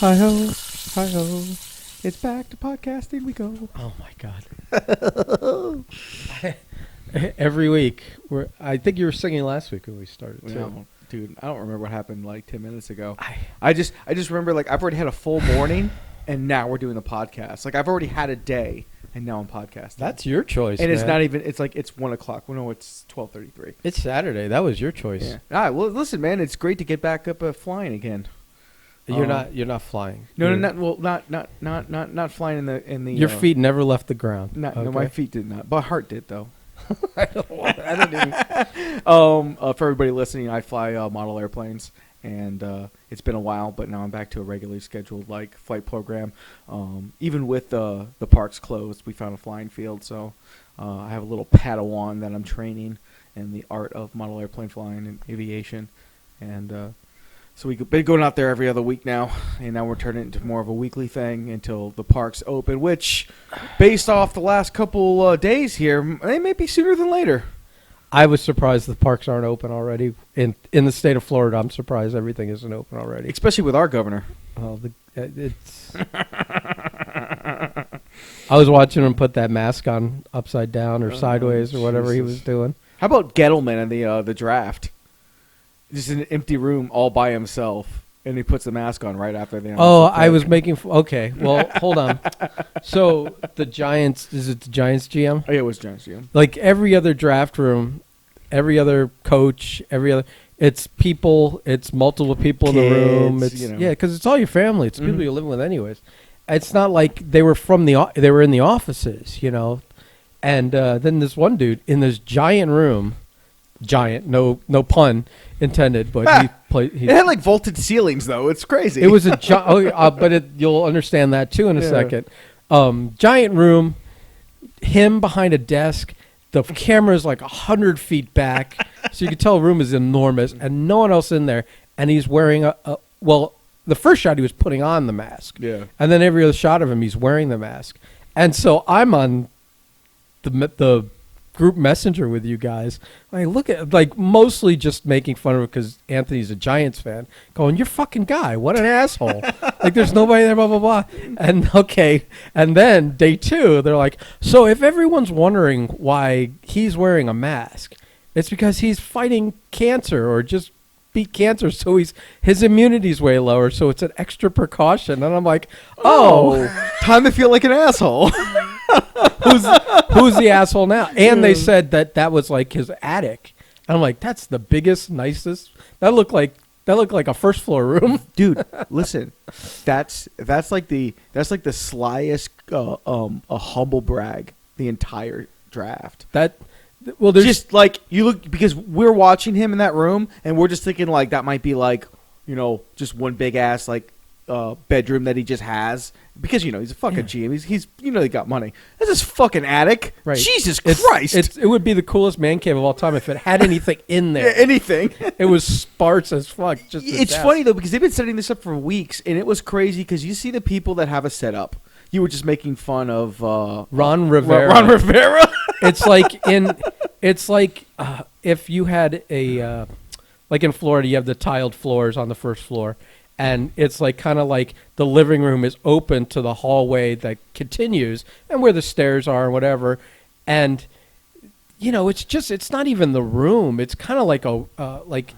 Hi-ho, hi-ho. It's back to podcasting we go. Oh, my God. Every week. I think you were singing last week when we started, too. No, dude, I don't remember what happened like 10 minutes ago. I just remember, like, I've already had a full morning, and now we're doing the podcast. Like, I've already had a day, and now I'm podcasting. That's your choice, and man. it's not even, it's like, it's 1 o'clock. Well, no, it's 12:33. It's Saturday. That was your choice. Yeah. All right, well, listen, man, it's great to get back up flying again. You're not flying. No, not flying in the. Your feet never left the ground. No, my feet did not. My heart did though. I don't even. For everybody listening, I fly model airplanes, and it's been a while, but now I'm back to a regularly scheduled flight program. Even with the parks closed, we found a flying field, so I have a little Padawan that I'm training in the art of model airplane flying and aviation, and. So we've been going out there every other week now, and now we're turning it into more of a weekly thing until the parks open, which, based off the last couple days here, they may be sooner than later. I was surprised the parks aren't open already. In the state of Florida, I'm surprised everything isn't open already. Especially with our governor. Well, it's. I was watching him put that mask on upside down or sideways or whatever he was doing. How about Gettleman and the draft? Just in an empty room all by himself, and he puts the mask on right after the. Oh, I was making. Okay, well, hold on. So the Giants, is it the Giants GM? Oh, yeah, it was Giants GM. Like every other draft room, every other coach, it's people, it's multiple people Kids, in the room. It's you know. yeah, because it's all your family. It's people you're living with, anyways. It's not like they were they were in the offices, you know. And then this one dude in this giant room. Giant, no pun intended, but he played. It had vaulted ceilings, though. It's crazy. It was a but you'll understand that too in a second. Giant room, him behind a desk. The camera's 100 feet back, so you can tell the room is enormous, and no one else in there. And he's wearing the first shot he was putting on the mask, and then every other shot of him he's wearing the mask. And so I'm on the group messenger with you guys. I look at mostly just making fun of it because Anthony's a Giants fan, going, "You're fucking guy, what an asshole!" There's nobody there, blah blah blah. And and then day 2, they're like, "So if everyone's wondering why he's wearing a mask, it's because he's fighting cancer or just beat cancer, so his immunity's way lower, so it's an extra precaution." And I'm like, "Oh, time to feel like an asshole." Who's the asshole now? And they said that was his attic. And I'm like, that's the biggest, nicest. That looked like a first floor room. Dude, listen, that's like the slyest a humble brag the entire draft. There's just you look, because we're watching him in that room and we're just thinking that might be just one big ass bedroom that he just has, because he's a fucking GM. He's he got money. That's his fucking attic. Right. Jesus Christ! It would be the coolest man cave of all time if it had anything in there. Anything. It was sparse as fuck. It's funny though, because they've been setting this up for weeks, and it was crazy because you see the people that have a setup. You were just making fun of Ron Rivera. Ron Rivera. It's like if you had a in Florida, you have the tiled floors on the first floor. And it's kind of like the living room is open to the hallway that continues and where the stairs are and whatever. And, it's not even the room. It's kind of like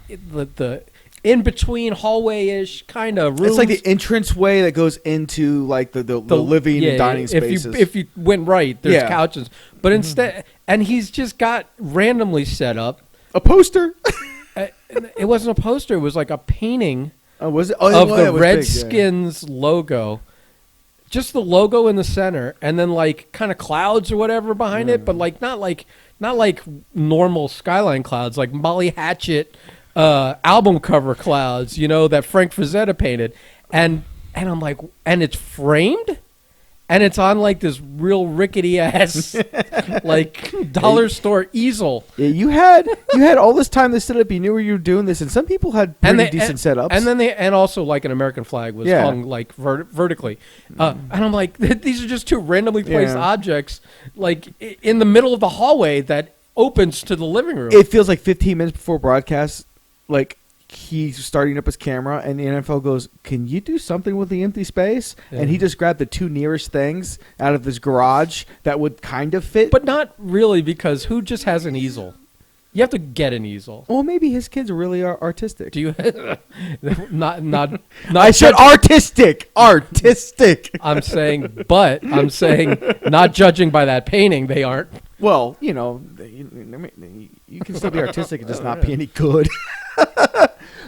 the in-between hallway-ish kind of room. It's like the entranceway that goes into the living and dining spaces. If you went right, there's couches. But instead, and he's just got randomly set up. A poster. It wasn't a poster. It was like a painting. Was it? Of the Redskins logo. Just the logo in the center, and then kind of clouds or whatever behind it, but not like normal skyline clouds, like Molly Hatchet album cover clouds, that Frank Frazetta painted. And I'm like, and it's framed? And it's on this real rickety ass dollar store easel. Yeah, you had all this time to set up. You knew where you were doing this, and some people had pretty decent setups. And then and also an American flag was hung vertically. And I'm like, these are just two randomly placed objects in the middle of the hallway that opens to the living room. It feels like 15 minutes before broadcast, he's starting up his camera, and the NFL goes, "Can you do something with the empty space?" Yeah. And he just grabbed the 2 nearest things out of his garage that would kind of fit. But not really, because who just has an easel? You have to get an easel. Well, maybe his kids really are artistic. Do you? not I said artistic. I'm saying not judging by that painting, they aren't. Well, you can still be artistic and just not be any good.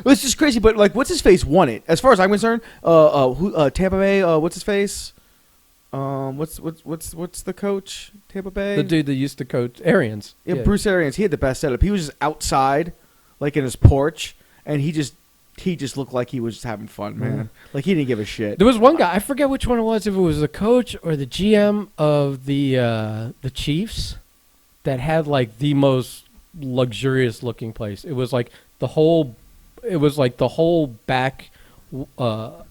It's just crazy, but like, what's his face won it? As far as I'm concerned, Tampa Bay, what's his face? What's the coach? Tampa Bay, The dude that used to coach Arians. yeah, Bruce Arians. He had the best setup. He was just outside, like in his porch, and he just looked like he was just having fun, man. Like he didn't give a shit. There was one guy, I forget which one it was, if it was the coach or the GM of the Chiefs, that had like the most luxurious looking place. It was like the whole back wall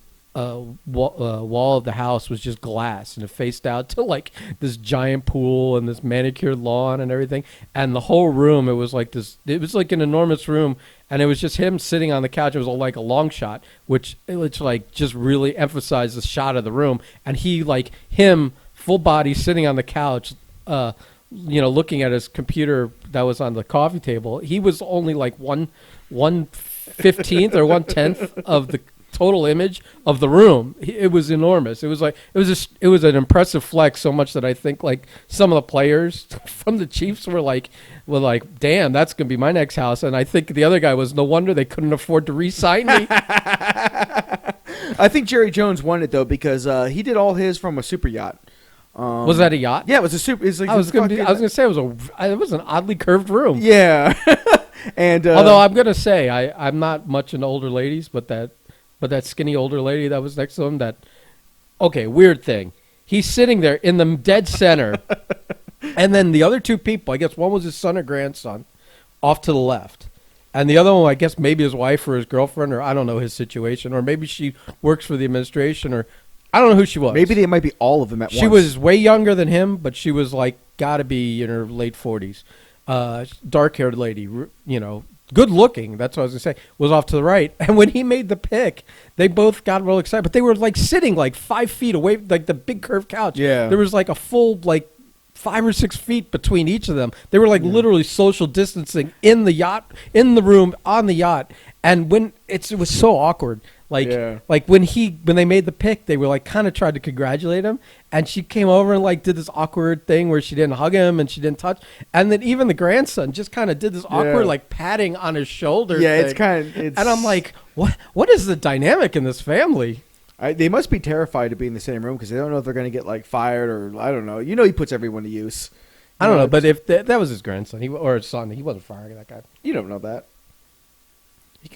of the house was just glass, and it faced out to like this giant pool and this manicured lawn and everything. And the whole room, it was like an enormous room, and it was just him sitting on the couch. It was like a long shot, which like just really emphasized the shot of the room. And he, like, him full body sitting on the couch, looking at his computer that was on the coffee table. He was only like 1/15 or 1/10 of the total image of the room. It was enormous. It was an impressive flex, so much that I think like some of the players from the Chiefs were like, damn, that's gonna be my next house. And I think the other guy was, no wonder they couldn't afford to re-sign me. I think Jerry Jones won it though, because he did all his from a super yacht. Was that a yacht? Yeah, it was a super. Like, I was gonna say it was an oddly curved room. Yeah. And although I'm gonna say I'm not much into older ladies, but that skinny older lady that was next to him, weird thing. He's sitting there in the dead center, and then the other 2 people, I guess one was his son or grandson, off to the left. And the other one, I guess maybe his wife or his girlfriend, or I don't know his situation, or maybe she works for the administration, or I don't know who she was. Maybe they might be all of them at once. She was way younger than him, but she was like got to be in her late 40s. Dark-haired lady, good looking, that's what I was going to say, was off to the right. And when he made the pick, they both got real excited. But they were like sitting like 5 feet away, like the big curved couch. Yeah. There was like a full like 5 or 6 feet between each of them. They were like literally social distancing in the yacht, in the room, on the yacht. And when it was so awkward. Like when they made the pick, they were like kind of tried to congratulate him, and she came over and like did this awkward thing where she didn't hug him and she didn't touch, and then even the grandson just kind of did this awkward like patting on his shoulder. Yeah, thing. And I'm like, what is the dynamic in this family? They must be terrified to be in the same room because they don't know if they're going to get like fired or I don't know. He puts everyone to use. I don't know, but if that was his grandson or his son, he wasn't firing that guy. You don't know that.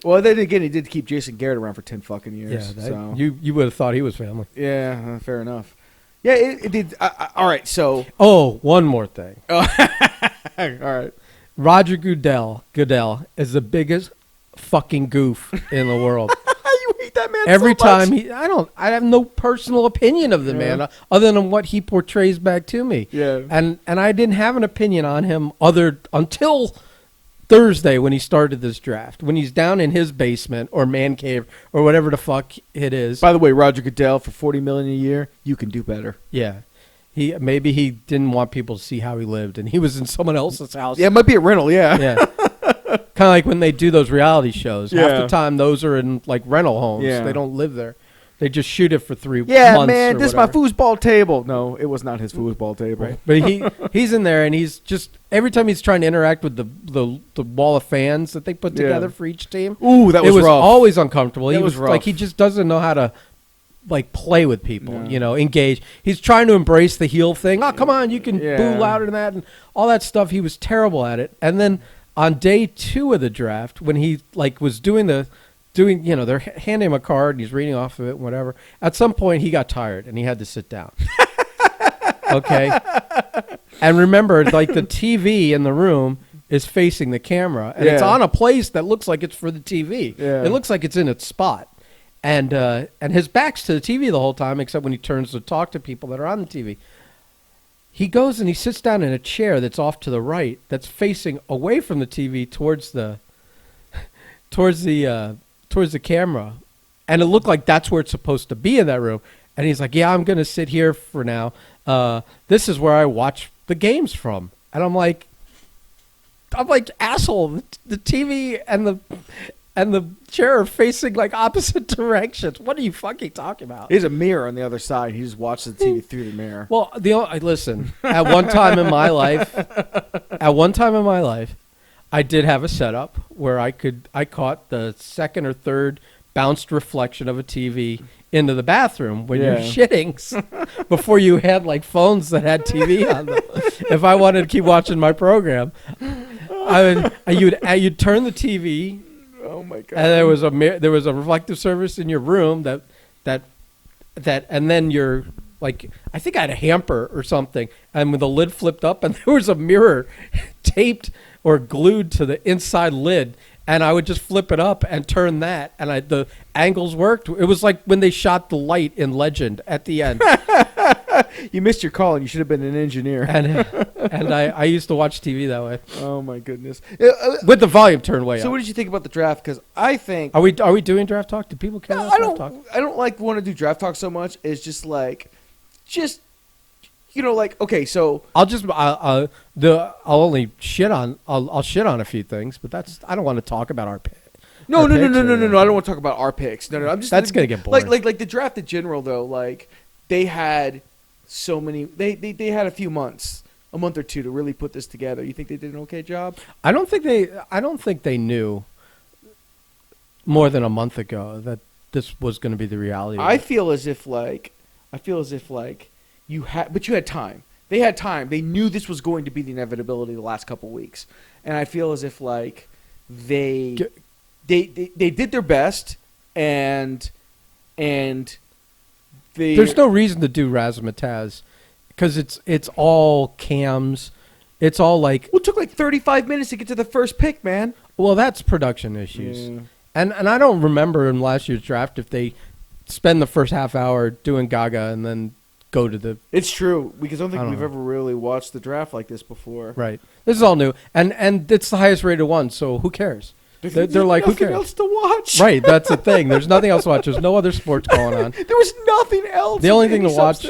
Well, then again, he did keep Jason Garrett around for 10 fucking years. Yeah, so. you would have thought he was family. Yeah, fair enough. Yeah, it did. All right, so. Oh, one more thing. All right. Roger Goodell is the biggest fucking goof in the world. You hate that man every so much. time I have no personal opinion of the man other than what he portrays back to me. Yeah. And I didn't have an opinion on him until Thursday when he started this draft, when he's down in his basement or man cave or whatever the fuck it is. By the way, Roger Goodell, for $40 million a year, you can do better. Yeah. Maybe he didn't want people to see how he lived, and he was in someone else's house. Yeah, it might be a rental, yeah. Yeah. Kind of like when they do those reality shows. Yeah. Half the time, those are in like rental homes. Yeah. They don't live there. They just shoot it for 3 months. Yeah, man, or this is whatever. my foosball table. No, it was not his foosball table. Right. But he's in there, and he's just every time he's trying to interact with the wall of fans that they put together for each team. Ooh, that was rough. It was always uncomfortable. That was rough. Like he just doesn't know how to like play with people. Engage. He's trying to embrace the heel thing. Oh, come on, you can boo louder than that, and all that stuff. He was terrible at it. And then on day 2 of the draft, when he like was doing, they're handing him a card and he's reading off of it and whatever. At some point, he got tired and he had to sit down. Okay. And remember, like the TV in the room is facing the camera, and it's on a place that looks like it's for the TV. Yeah. It looks like it's in its spot. And his back's to the TV the whole time, except when he turns to talk to people that are on the TV. He goes and he sits down in a chair that's off to the right, that's facing away from the TV towards the towards the camera, and it looked like that's where it's supposed to be in that room. And he's like, "Yeah, I'm gonna sit here for now. This is where I watch the games from." And I'm like, asshole. The TV and the chair are facing like opposite directions. What are you fucking talking about? There's a mirror on the other side. He just watches the TV through the mirror. Well, listen. At one time in my life, I did have a setup where I caught the second or third bounced reflection of a TV into the bathroom when you're shitting before you had like phones that had TV on them. If I wanted to keep watching my program, you'd turn the TV. Oh my god! And there was a reflective surface in your room that, and then you're like, I think I had a hamper or something, and when the lid flipped up, and there was a mirror taped or glued to the inside lid. And I would just flip it up and turn that, and the angles worked. It was like when they shot the light in Legend at the end. You missed your call, and you should have been an engineer. And I used to watch TV that way. Oh my goodness! With the volume turned way up. So what did you think about the draft? Because I think are we doing draft talk? Do people care about draft talk? I don't like want to do draft talk so much. It's just okay. So I'll only shit on I'll shit on a few things, but I don't want to talk about our pick. No. I don't want to talk about our picks. No. I'm just that's gonna get boring. Like the draft in general though. Like they had so many. They had a month or two to really put this together. You think they did an okay job? I don't think they knew more than a month ago that this was going to be the reality. I feel as if you had time. They had time. They knew this was going to be the inevitability the last couple weeks, and I feel as if like they did their best, and there's no reason to do Razzmatazz because it's all cams. It's all like it took like 35 minutes to get to the first pick, man. Well, that's production issues, and I don't remember in last year's draft if they spend the first half hour doing Gaga and then go to the. It's true because I don't think we've ever really watched the draft like this before. Right, this is all new, and it's the highest rated one, so who cares? They're like, who cares? Nothing else to watch. Right, that's the thing. There's nothing else to watch. There's no other sports going on. There was nothing else. The only thing to watch.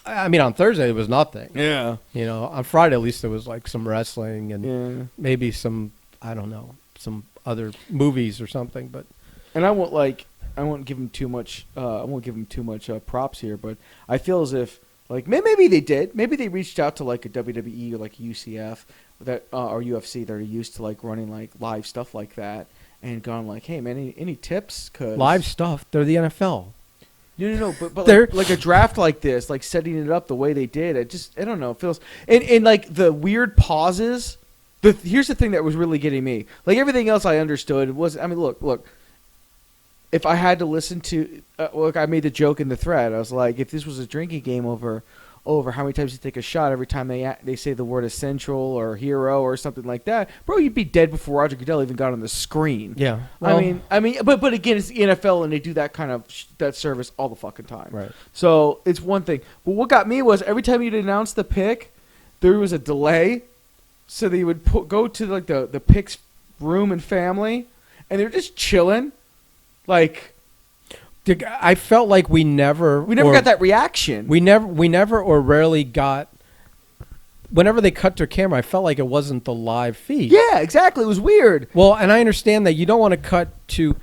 I mean, on Thursday it was nothing. Yeah. On Friday at least there was like some wrestling and maybe some, I don't know, some other movies or something. But and I won't give him too much. Props here, but I feel as if like maybe they did. Maybe they reached out to like a WWE or like UCF that or UFC that are used to like running like live stuff like that and gone like, hey man, any tips? Cause live stuff. They're the NFL. No, but like a draft like this, like setting it up the way they did, I don't know, it feels and like the weird pauses. Here's the thing that was really getting me. Like everything else I understood was, I mean, look. If I had to listen to, look, I made the joke in the thread. I was like, if this was a drinking game over how many times you take a shot every time they say the word essential or hero or something like that, bro, you'd be dead before Roger Goodell even got on the screen. Yeah, well, I mean, but again, it's the NFL and they do that kind of that service all the fucking time. Right. So it's one thing. But what got me was every time you'd announce the pick, there was a delay, so they would go to like the pick's room and family, and they're just chilling. Like, I felt like we never got that reaction. We never or rarely got. Whenever they cut their camera, I felt like it wasn't the live feed. Yeah, exactly. It was weird. Well, and I understand that you don't want to cut to,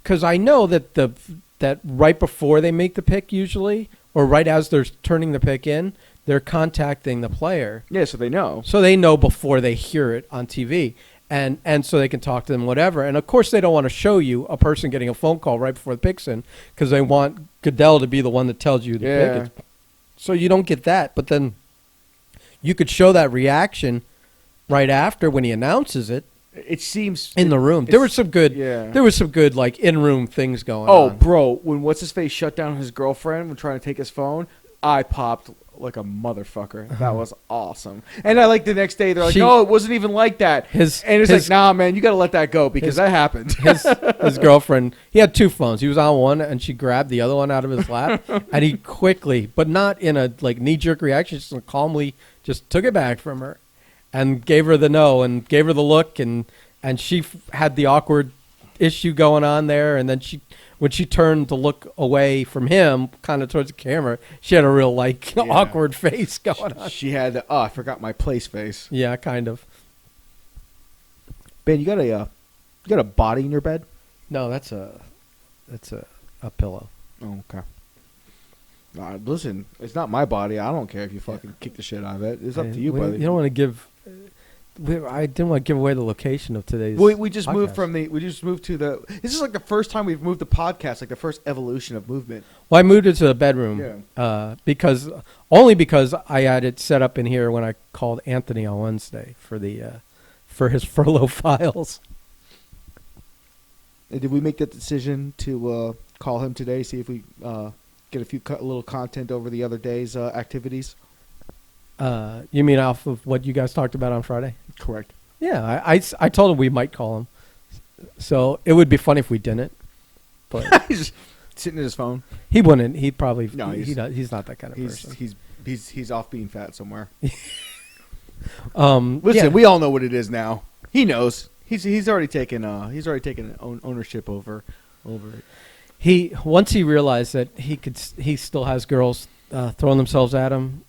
because I know that that right before they make the pick usually, or right as they're turning the pick in, they're contacting the player. Yeah, so they know. So they know before they hear it on TV. And so they can talk to them, whatever. And, of course, they don't want to show you a person getting a phone call right before the pick's in because they want Goodell to be the one that tells you the pick. So you don't get that. But then you could show that reaction right after when he announces it. It seems in the room. There was some good like in-room things going on. Oh, bro, when what's-his-face shut down his girlfriend when trying to take his phone, I popped like a motherfucker. That was awesome. And I like the next day they're like, no, it wasn't even like that. And it's like, nah, man, you got to let that go because that happened. His girlfriend, he had two phones. He was on one and she grabbed the other one out of his lap and he quickly, but not in a like knee-jerk reaction, just calmly just took it back from her and gave her the no and gave her the look and she had the awkward issue going on there, and then when she turned to look away from him, kind of towards the camera, she had a real awkward face going on. She had the I forgot my place face. Yeah, kind of. Ben, you got a body in your bed? No, that's a pillow. Oh, okay. Listen, it's not my body. I don't care if you fucking kick the shit out of it. It's up to you, buddy. You don't want to give. I didn't want to give away the location of today's. We just podcast. moved to the. This is like the first time we've moved the podcast, like the first evolution of movement. Well, I moved it to the bedroom. Yeah. Because I had it set up in here when I called Anthony on Wednesday for his furlough files. And did we make that decision to call him today? See if we get a few little content over the other day's activities. You mean off of what you guys talked about on Friday? Correct. Yeah, I told him we might call him. So it would be funny if we didn't. But He's just sitting at his phone. he wouldn't. He'd probably. No, he's not that kind of person. He's off being fat somewhere. Listen, Listen, we all know what it is now. He knows. He's already taken ownership over it. Once he realized that he still has girls throwing themselves at him,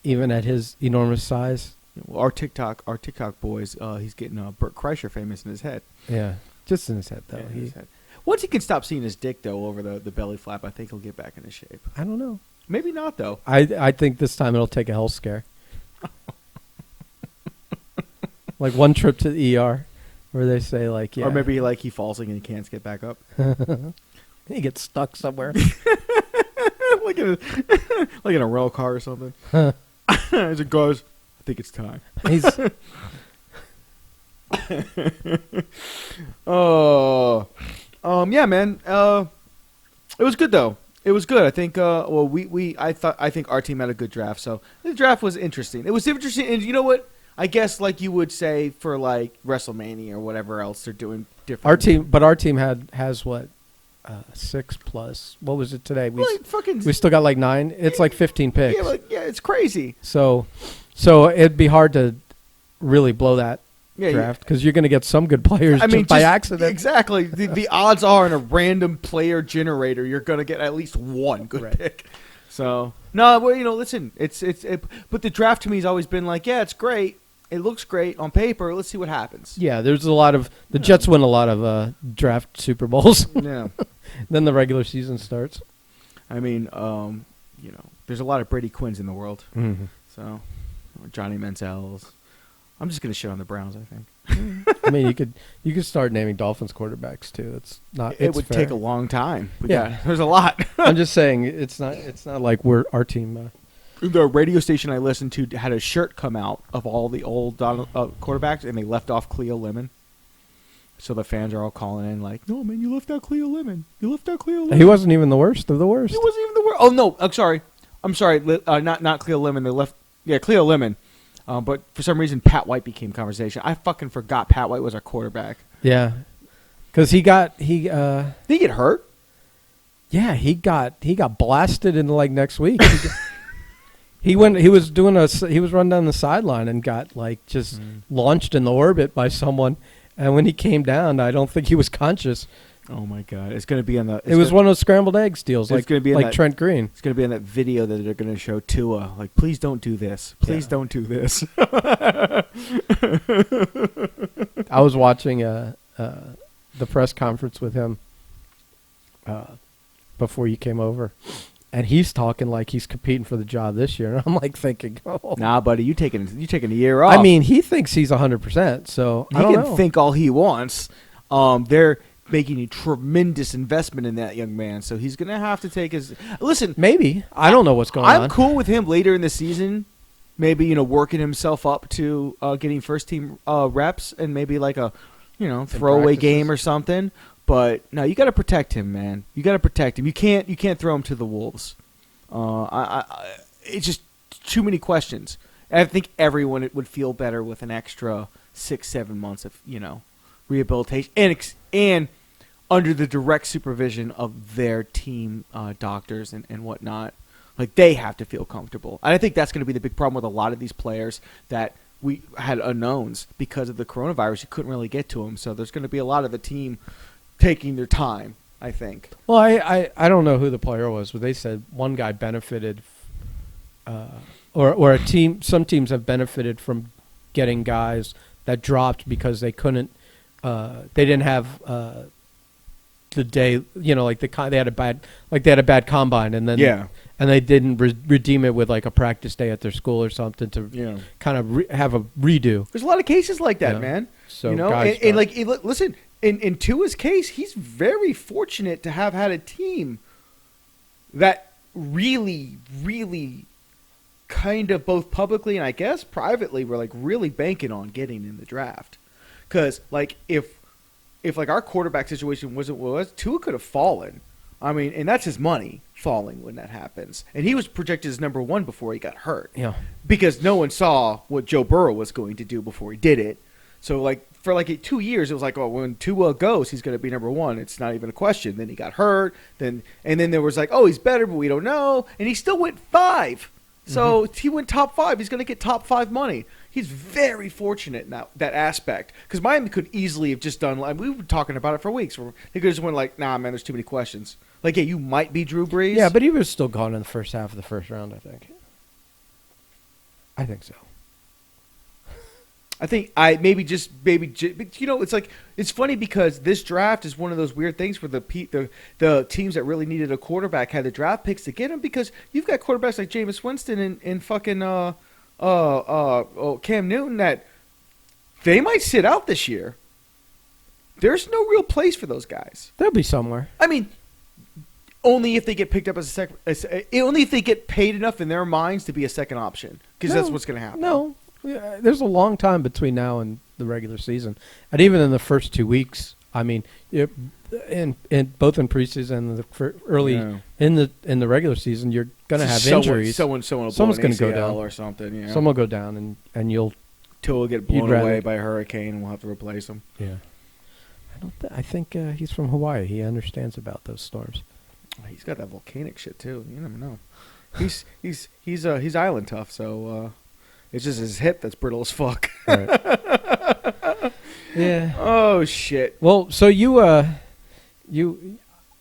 even at his enormous size. Well, our TikTok boys, he's getting Burt Kreischer famous in his head. Yeah, just in his head though. Yeah, in his head. Once he can stop seeing his dick though over the belly flap, I think he'll get back into shape. I don't know. Maybe not though. I think this time it'll take a health scare. Like one trip to the ER, where they say like, yeah, Or maybe he falls and he can't get back up. he gets stuck somewhere. like in a rail car or something. As it goes, I think it's time. He's yeah, man. It was good though. It was good. I think. I think our team had a good draft. So the draft was interesting. It was interesting, and you know what? I guess like you would say for like WrestleMania or whatever else they're doing different. Our team has what 6+. What was it today? We still got like 9. It's like 15 picks. Yeah, it's crazy. So it'd be hard to really blow that draft because you're going to get some good players by accident. Exactly. The odds are in a random player generator, you're going to get at least one good pick. So no, well, listen, but the draft to me has always been like, yeah, it's great. It looks great on paper. Let's see what happens. Yeah, there's a lot of the Jets win a lot of draft Super Bowls. Yeah. Then the regular season starts. I mean, there's a lot of Brady Quinns in the world. Mm-hmm. So, Johnny Manziel's. I'm just gonna shit on the Browns, I think. I mean, you could start naming Dolphins quarterbacks too. It would take a long time. There's a lot. I'm just saying it's not like our team. The radio station I listened to had a shirt come out of all the old quarterbacks, and they left off Cleo Lemon. So the fans are all calling in like, "No, man, you left out Cleo Lemon. You left out Cleo Lemon." He wasn't even the worst of the worst. He wasn't even the worst. Oh no, I'm sorry. Not Cleo Lemon. They left. Yeah, Cleo Lemon. But for some reason, Pat White became conversation. I fucking forgot Pat White was our quarterback. Yeah, because he did he get hurt? Yeah, he got blasted in like next week. He was run down the sideline and got like just launched in the orbit by someone, and when he came down, I don't think he was conscious. Oh my god! It's going to be on the. It was one of those scrambled eggs deals, like Trent Green. It's going to be in that video that they're going to show Tua. Like, please don't do this. Please don't do this. I was watching the press conference with him before you came over, and he's talking like he's competing for the job this year, and I'm like thinking, oh. Nah, buddy, you taking a year off. I mean, he thinks he's 100%, so he can think all he wants. They're making a tremendous investment in that young man, so he's gonna have to take his. Listen, maybe I don't know what's going on. I'm cool with him later in the season, maybe working himself up to getting first team reps and maybe like a throwaway game or something. But no, you got to protect him, man. You got to protect him. You can't throw him to the wolves. It's just too many questions. I think everyone would feel better with an extra 6-7 months of rehabilitation and under the direct supervision of their team doctors and whatnot. Like, they have to feel comfortable. And I think that's going to be the big problem with a lot of these players that we had unknowns because of the coronavirus. You couldn't really get to them, so there's going to be a lot of the team taking their time, I think. Well, I don't know who the player was, but they said one guy benefited, or a team. Some teams have benefited from getting guys that dropped because they couldn't. They didn't have the day. Like they had a bad combine, and then and they didn't redeem it with like a practice day at their school or something to kind of have a redo. There's a lot of cases like that, man. So listen, in Tua's case, he's very fortunate to have had a team that really, really kind of both publicly and I guess privately were like really banking on getting in the draft. Because like if like our quarterback situation wasn't what it was, Tua could have fallen. I mean, and that's his money falling when that happens. And he was projected as number 1 before he got hurt. Yeah. Because no one saw what Joe Burrow was going to do before he did it. So like for like 2 years, it was like, oh, when Tua goes, he's going to be number 1. It's not even a question. Then he got hurt. And then there was like, oh, he's better, but we don't know. And he still went 5. So he went top 5. He's going to get top 5 money. He's very fortunate in that aspect. Because Miami could easily have just done, like, we were talking about it for weeks. Where they could have just went like, nah, man, there's too many questions. Like, yeah, you might be Drew Brees. Yeah, but he was still gone in the first half of the first round, I think. I think so. I think but, it's like it's funny because this draft is one of those weird things where the teams that really needed a quarterback had the draft picks to get him because you've got quarterbacks like Jameis Winston and fucking Cam Newton that they might sit out this year. There's no real place for those guys. They'll be somewhere. I mean, only if they get picked up only if they get paid enough in their minds to be a second option because that's what's going to happen. No. Yeah, there's a long time between now and the regular season, and even in the first 2 weeks. I mean, in both in preseason and the early in the regular season, you're going to have injuries. Someone's going to go down or something. Yeah. Someone will go down, and you'll will get blown away by a hurricane, and we'll have to replace him. Yeah, I think he's from Hawaii. He understands about those storms. He's got that volcanic shit too. You never know. He's island tough, so. It's just his hip that's brittle as fuck. Right. Yeah. Oh shit. Well, so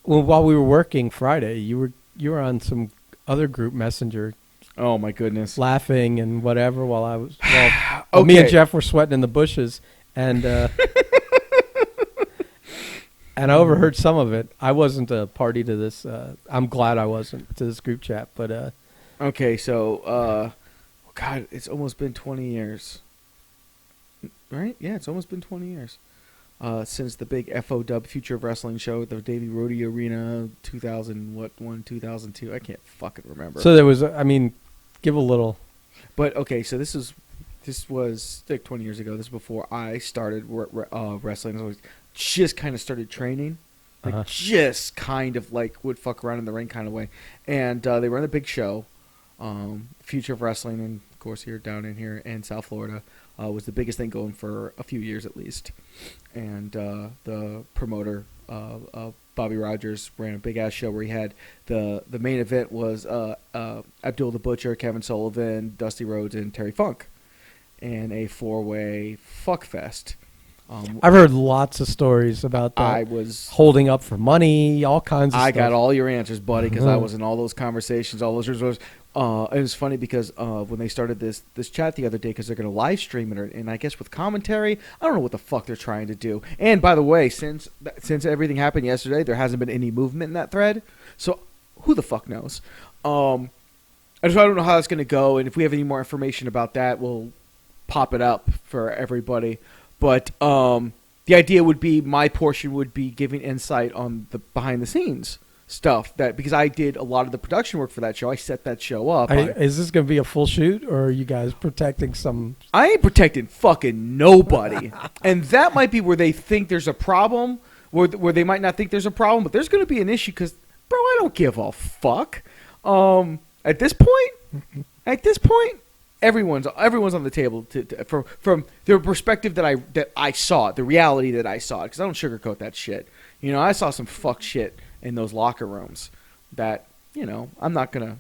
while we were working Friday, you were on some other group messenger. Oh my goodness. Laughing and whatever while I was okay. Me and Jeff were sweating in the bushes and and I overheard some of it. I wasn't a party to this. I'm glad I wasn't to this group chat, but okay, so God, it's almost been 20 years. Right? Yeah, it's almost been 20 years. Since the big FOW Future of Wrestling show at the Davie Rodeo Arena 2002. I can't fucking remember. So there was, give a little. But, okay, so this was like 20 years ago. This is before I started wrestling. I was just kind of started training. Like, just kind of like would fuck around in the ring kind of way. And they were on a big show. Future of Wrestling, and of course here down in here in South Florida, was the biggest thing going for a few years at least. And the promoter, Bobby Rogers, ran a big ass show where he had the main event was Abdul the Butcher, Kevin Sullivan, Dusty Rhodes, and Terry Funk, and a 4-way fuck fest. I've heard lots of stories about that. I was holding up for money, all kinds of stuff. I got all your answers, buddy, because I was in all those conversations, all those results. It was funny because when they started this chat the other day, because they're going to live stream it, and I guess with commentary, I don't know what the fuck they're trying to do. And by the way, since everything happened yesterday, there hasn't been any movement in that thread, so who the fuck knows? I don't know how that's going to go, and if we have any more information about that, we'll pop it up for everybody. But the idea would be my portion would be giving insight on the behind the scenes stuff because I did a lot of the production work for that show. I set that show up. Is this going to be a full shoot, or are you guys protecting some? I ain't protecting fucking nobody, and that might be where they think there's a problem, where they might not think there's a problem, but there's going to be an issue because, bro, I don't give a fuck. At this point. Everyone's on the table from the perspective that I saw it, the reality that I saw it, because I don't sugarcoat that shit. I saw some fuck shit in those locker rooms that I'm not gonna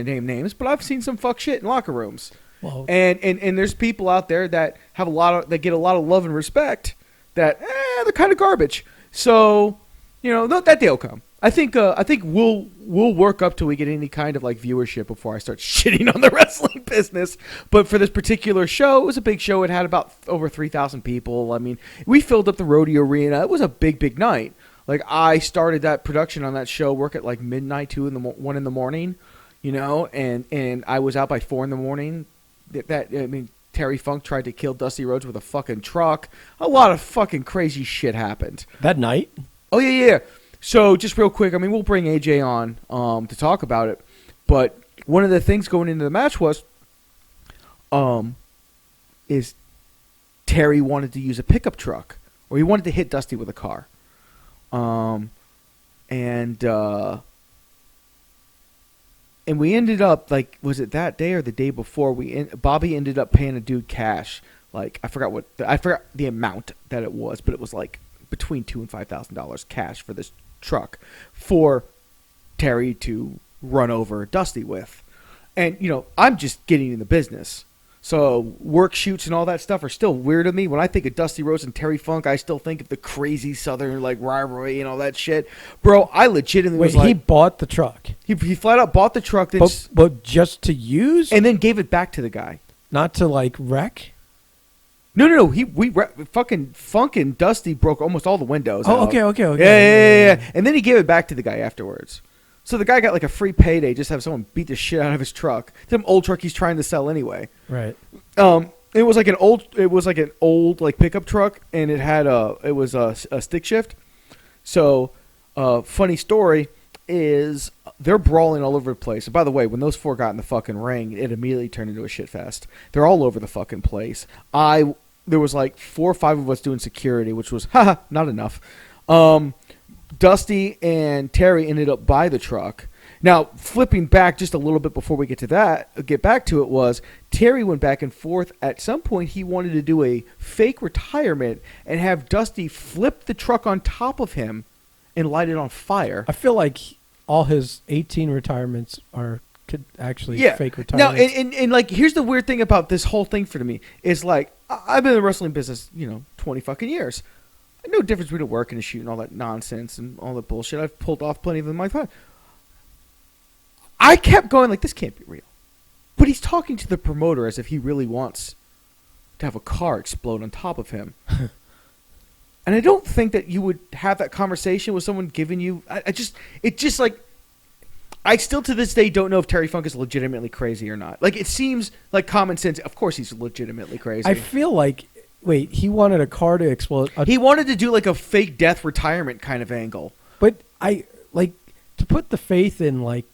name names, but I've seen some fuck shit in locker rooms. Well, And there's people out there that have that get a lot of love and respect that they're kind of garbage. So, that day will come. I think we'll work up till we get any kind of like viewership before I start shitting on the wrestling business. But for this particular show, it was a big show. It had about over 3,000 people. I mean, we filled up the Rodeo Arena. It was a big night. Like, I started that production on that show work at like midnight, 1 in the morning, and I was out by 4 in the morning. Terry Funk tried to kill Dusty Rhodes with a fucking truck. A lot of fucking crazy shit happened. That night? Oh, yeah. So, just real quick, we'll bring AJ on to talk about it. But one of the things going into the match was is Terry wanted to use a pickup truck, or he wanted to hit Dusty with a car. And we ended up, like, was it that day or the day before? Bobby ended up paying a dude cash. Like, I forgot the amount that it was, but it was like between $2,000 and $5,000 cash for this truck for Terry to run over Dusty with. And, I'm just getting in the business. So work shoots and all that stuff are still weird to me. When I think of Dusty Rhodes and Terry Funk, I still think of the crazy Southern like rivalry and all that shit. Bro, I legitimately was like... he bought the truck? He flat out bought the truck. But just to use? And then gave it back to the guy. Not to like wreck? No. Fucking Funk and Dusty broke almost all the windows out. Okay. Yeah. And then he gave it back to the guy afterwards. So the guy got like a free payday just to have someone beat the shit out of his truck. Some old truck he's trying to sell anyway. Right. It was like an old like pickup truck, and it was a stick shift. So, funny story is they're brawling all over the place. And by the way, when those four got in the fucking ring, it immediately turned into a shit fest. They're all over the fucking place. There was like 4 or 5 of us doing security, which was not enough. Dusty and Terry ended up by the truck. Now, flipping back just a little bit before we get back to it was Terry went back and forth. At some point, he wanted to do a fake retirement and have Dusty flip the truck on top of him and light it on fire. I feel like all his 18 retirements could actually fake retirements. Now, and like, here's the weird thing about this whole thing for me is like, I've been in the wrestling business, 20 fucking years. No difference between work and a shoot and all that nonsense and all that bullshit. I've pulled off plenty of them in my time. I kept going like, this can't be real. But he's talking to the promoter as if he really wants to have a car explode on top of him. And I don't think that you would have that conversation with someone giving you... I still to this day don't know if Terry Funk is legitimately crazy or not. Like, it seems like common sense. Of course he's legitimately crazy. I feel like... Wait, he wanted a car to explode. He wanted to do like a fake death retirement kind of angle. But to put the faith in like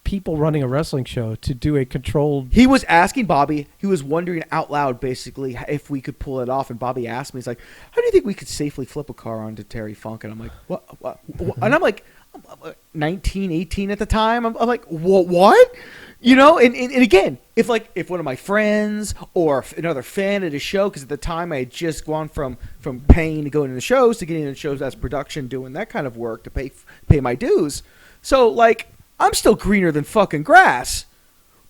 people running a wrestling show to do a controlled... He was asking Bobby, he was wondering out loud basically if we could pull it off. And Bobby asked me, he's like, how do you think we could safely flip a car onto Terry Funk? And I'm like, what? And I'm like, 19, 18 at the time. I'm like, what? And again, if one of my friends or another fan at a show, because at the time I had just gone from paying to going to the shows to getting into shows as production, doing that kind of work to pay my dues. So, like, I'm still greener than fucking grass.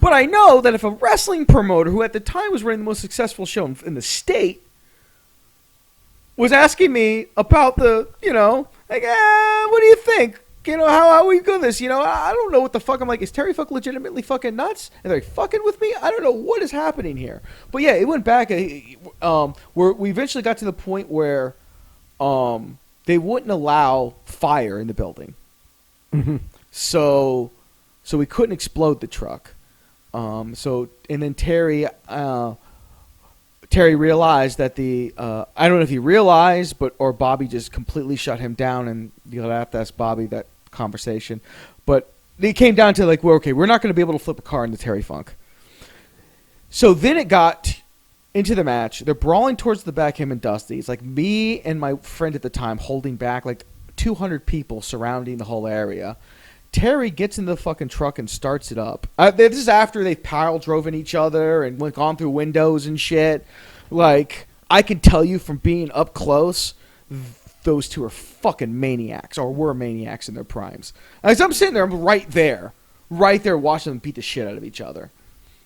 But I know that if a wrestling promoter, who at the time was running the most successful show in the state, was asking me about the, what do you think? How we do this? I don't know what the fuck. I'm like, is Terry Funk legitimately fucking nuts? Are they fucking with me? I don't know what is happening here. But yeah, it went back. Where we eventually got to the point where they wouldn't allow fire in the building. Mm-hmm. So we couldn't explode the truck. And then Terry realized that I don't know if he realized, or Bobby just completely shut him down, and you'll have to ask Bobby that conversation. But it came down to like, we're not going to be able to flip a car into Terry Funk. So then it got into the match. They're brawling towards the back, him and Dusty. It's like me and my friend at the time holding back like 200 people surrounding the whole area. Terry gets in the fucking truck and starts it up. This is after they've pile driven each other and gone through windows and shit. Like, I can tell you from being up close, those two are fucking maniacs, or were maniacs in their primes. As I'm sitting there, I'm right there watching them beat the shit out of each other.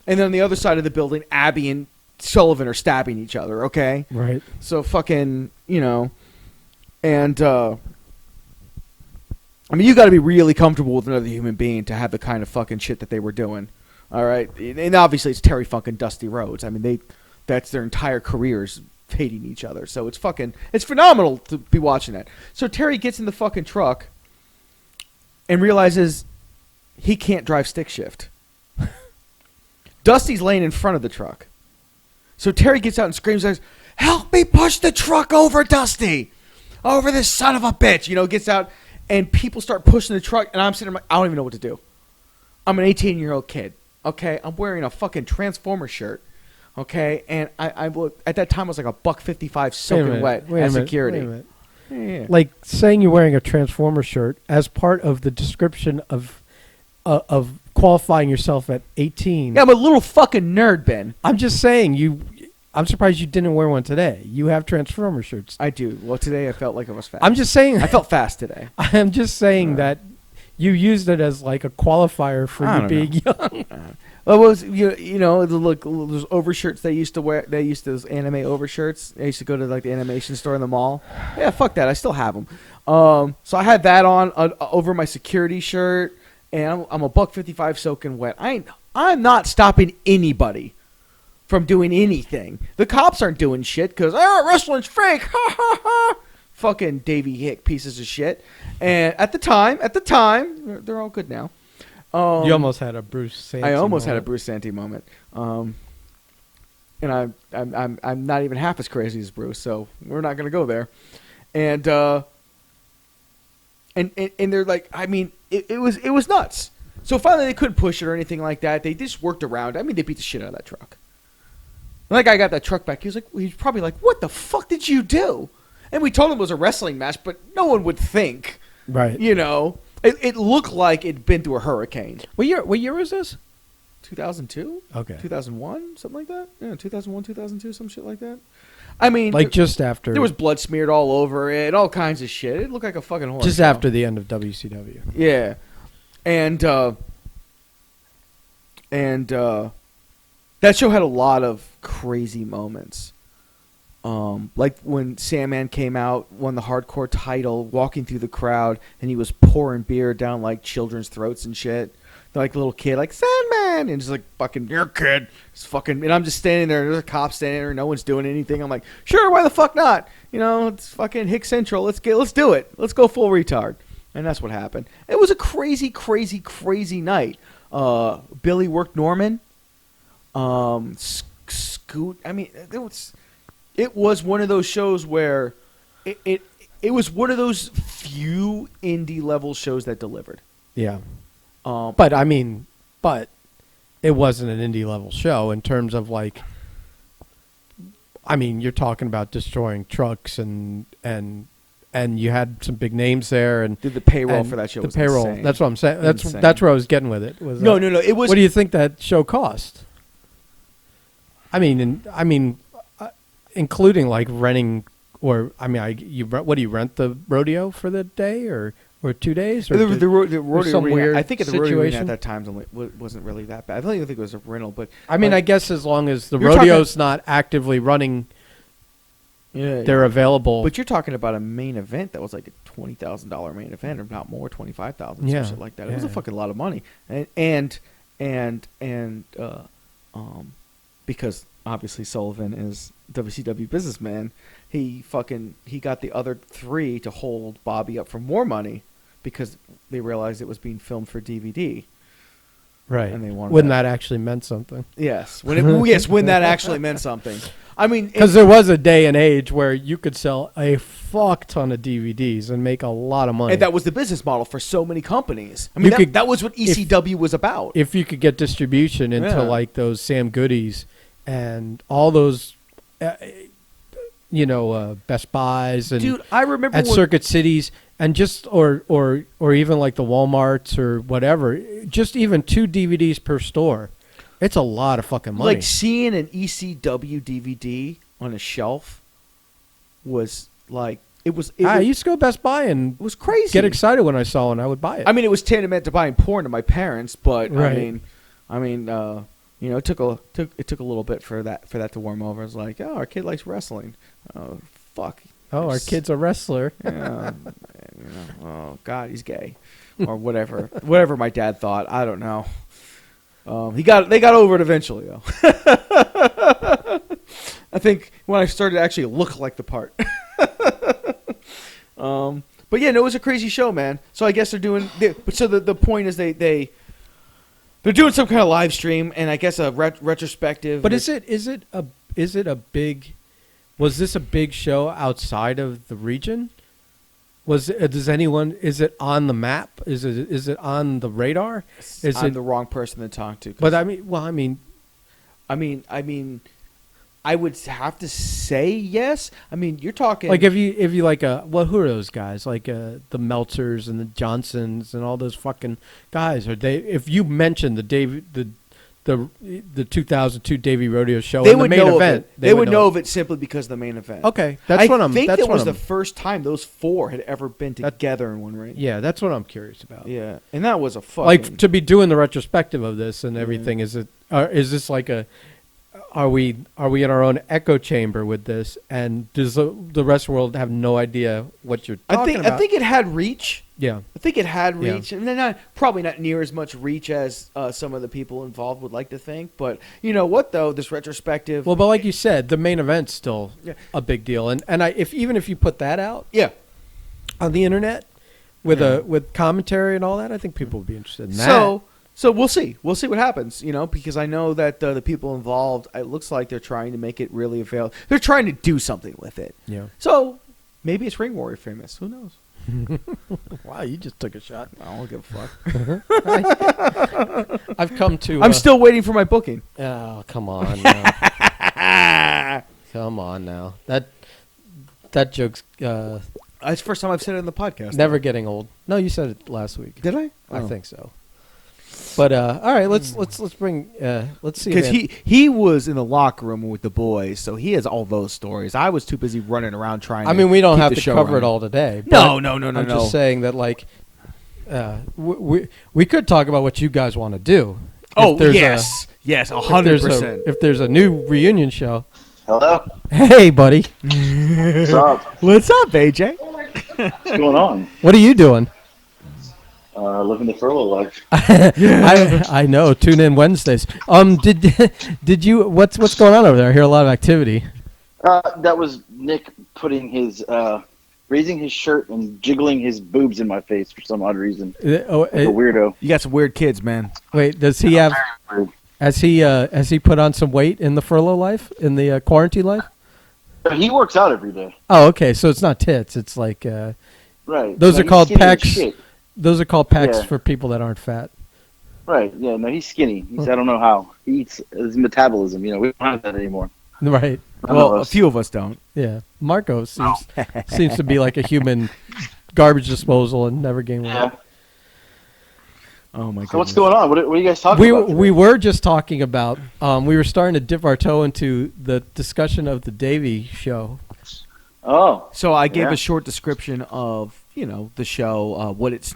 And then on the other side of the building, Abby and Sullivan are stabbing each other, okay? Right. So fucking, and, I mean, you got to be really comfortable with another human being to have the kind of fucking shit that they were doing, all right? And obviously it's Terry Funk and Dusty Rhodes. I mean, that's their entire careers hating each other. So it's phenomenal to be watching that. So Terry gets in the fucking truck and realizes he can't drive stick shift. Dusty's laying in front of the truck. So Terry gets out and screams, "Help me push the truck over, Dusty! Over this son of a bitch!" Gets out, and people start pushing the truck, and I'm sitting there, I don't even know what to do. I'm an 18-year-old kid, okay? I'm wearing a fucking Transformer shirt, okay? And I at that time, I was like $1.55 soaking wet as security. Wait a minute. Yeah. Like saying you're wearing a Transformer shirt as part of the description of qualifying yourself at 18. Yeah, I'm a little fucking nerd, Ben. I'm just saying I'm surprised you didn't wear one today. You have Transformer shirts. I do. Well, today I felt like I was fast. I'm just saying. I felt fast today. I'm just saying that you used it as like a qualifier for you being young. Well, it was look those overshirts they used to wear. They used those anime overshirts. I used to go to like the animation store in the mall. Yeah, fuck that. I still have them. So I had that on over my security shirt, and I'm $1.55 soaking wet. I'm not stopping anybody from doing anything. The cops aren't doing shit because wrestling's fake. Ha ha ha. Fucking Davie Hick pieces of shit. And at the time, they're all good now. You almost had a Bruce Santee. I almost had a Bruce Santee moment. And I'm not even half as crazy as Bruce, so we're not gonna go there. And they're like, I mean, it was nuts. So finally they couldn't push it or anything like that. They just worked around. I mean, they beat the shit out of that truck. And that guy got that truck back. He was probably like, "What the fuck did you do?" And we told him it was a wrestling match, but no one would think. Right. It looked like it'd been through a hurricane. What year was this? 2002? Okay. 2001? Something like that? Yeah, 2001, 2002, some shit like that. I mean... Like just after... There was blood smeared all over it, all kinds of shit. It looked like a fucking horror Just show. after the end of WCW. Yeah. And that show had a lot of crazy moments. Like when Sandman came out, won the hardcore title, walking through the crowd, and he was pouring beer down like children's throats and shit. Like a little kid, like Sandman, and just like fucking your kid. It's fucking, and I'm just standing there. There's a cop standing there. No one's doing anything. I'm like, sure, why the fuck not? It's fucking Hick Central. Let's do it. Let's go full retard. And that's what happened. It was a crazy, crazy, crazy night. Billy worked Norman. Scoot. I mean, it was one of those shows where it was one of those few indie level shows that delivered. Yeah. But it wasn't an indie level show in terms of like, I mean, you're talking about destroying trucks and you had some big names there, and the payroll for that show was payroll. Insane. That's what I'm saying. That's Insane. That's where I was getting with it. No. It was. What do you think that show cost? Including like renting, or what do you rent the rodeo for the day or 2 days? Or the rodeo some arena, weird I think the rodeo arena situation? at that time wasn't really that bad. I don't even think it was a rental, but I guess as long as the You're rodeo's not actively running, they're available. But you're talking about a main event that was like a $20,000 main event, or not more, $25,000, some shit like that. It was a fucking lot of money, and because obviously Sullivan is WCW businessman, he got the other three to hold Bobby up for more money because they realized it was being filmed for DVD. Right. And they wanted when that actually meant something. Yes. When that actually meant something. I mean, because there was a day and age where you could sell a fuck ton of DVDs and make a lot of money. And that was the business model for so many companies. I mean, that was what ECW was about. If you could get distribution into like those Sam Goodies and all those, Best Buys and dude, I remember at Circuit Cities and just or even like the Walmarts or whatever, just even 2 DVDs per store. It's a lot of fucking money. Like seeing an ECW DVD on a shelf was like I used to go to Best Buy and it was crazy. Get excited when I saw it and I would buy it. I mean, it was tantamount to buying porn to my parents, but right. I mean, it took a little bit for that to warm over. It's like, oh, our kid likes wrestling. Oh, fuck. Oh, our kid's a wrestler. Yeah, oh God, he's gay, or whatever my dad thought. I don't know. They got over it eventually, though. I think when I started to actually look like the part. But yeah, no, it was a crazy show, man. So I guess they're doing. So the point is they're doing some kind of live stream, and I guess a retrospective. But is it a big? Was this a big show outside of the region? Is it on the map? Is it on the radar? I'm the wrong person to talk to. But I mean, I would have to say yes. I mean, you're talking like if you like who are those guys? Like the Meltzers and the Johnsons and all those fucking guys. Are they? If you mention the 2002 Davie Rodeo show in the main event, they would know of it simply because of the main event. Okay, I think that was the first time those four had ever been together in one ring. Yeah, that's what I'm curious about. Yeah, and that was a fucking like to be doing the retrospective of this and everything. Yeah. Is this like a? Are we in our own echo chamber with this? And does the rest of the world have no idea what you're talking about? I think it had reach. Yeah, I think it had reach, and then probably not near as much reach as some of the people involved would like to think. But you know what, though, this retrospective. Well, but like you said, the main event's still a big deal, and even if you put that out, on the internet with commentary and all that, I think people would be interested in that. So we'll see. We'll see what happens, because I know that the people involved, it looks like they're trying to make it really available. They're trying to do something with it. Yeah. So maybe it's Ring Warrior famous. Who knows? Wow, you just took a shot. I don't give a fuck. I've come to... I'm still waiting for my booking. Oh, come on now. Come on now. That joke's... it's the first time I've said it in the podcast. Never getting old. No, you said it last week. Did I? I think so. But all right, let's bring let's see, because he was in the locker room with the boys, so he has all those stories. I was too busy running around trying. I mean, we don't have to cover it all today. No. I'm just saying that we could talk about what you guys want to do. Oh yes, 100%. If there's a new reunion show. Hello. Hey, buddy. What's up? What's up, AJ? What's going on? What are you doing? Living the furlough life. I know. Tune in Wednesdays. Did you? What's going on over there? I hear a lot of activity. That was Nick putting his raising his shirt and jiggling his boobs in my face for some odd reason. Like a weirdo. You got some weird kids, man. Wait, does he have? Has he put on some weight in the furlough life, in the quarantine life? He works out every day. Oh, okay. So it's not tits. It's like right. Those are called pecs. Those are called pecs for people that aren't fat. Right. Yeah. No, he's skinny. I don't know how. He eats his metabolism. We don't have that anymore. Right. Well, a few of us don't. Yeah. Marco seems to be like a human garbage disposal and never gain weight. Yeah. Oh my god. So what's going on? What are you guys talking about today? We were just talking about. We were starting to dip our toe into the discussion of the Davie show. Oh. So I gave a short description of the show, what it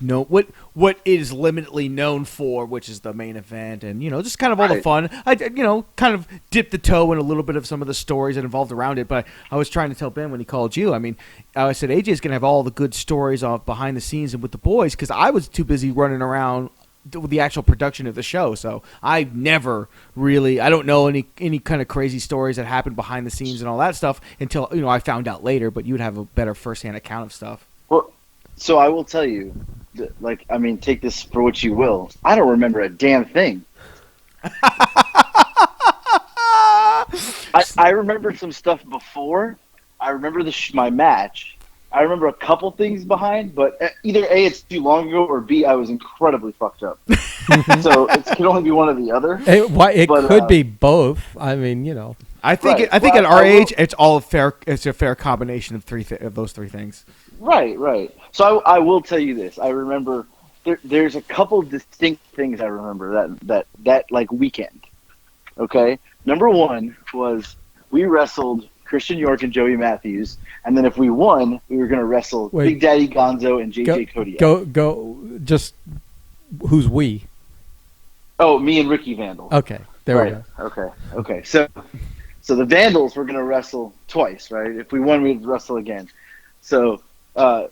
is limitedly known for, which is the main event, and just kind of all the fun. I kind of dipped the toe in a little bit of some of the stories that involved around it. But I was trying to tell Ben when he called you. I mean, I said AJ's gonna have all the good stories off behind the scenes and with the boys because I was too busy running around with the actual production of the show. So I don't know any kind of crazy stories that happened behind the scenes and all that stuff until I found out later. But you would have a better firsthand account of stuff. Well, so I will tell you, take this for what you will. I don't remember a damn thing. I remember some stuff before. I remember my match. I remember a couple things behind, but either A, it's too long ago, or B, I was incredibly fucked up. So it could only be one or the other. It could be both. I mean, I think at our age, it's all fair. It's a fair combination of those three things. Right. So I will tell you this. I remember there's a couple distinct things I remember that like weekend. Okay, number one was we wrestled Christian York and Joey Matthews, and then if we won, we were going to wrestle Big Daddy Gonzo and JJ Kodiak. Go. Just who's we? Oh, me and Ricky Vandal. Okay. There right. we go. Okay. So the Vandals were going to wrestle twice, right? If we won, we'd wrestle again. So the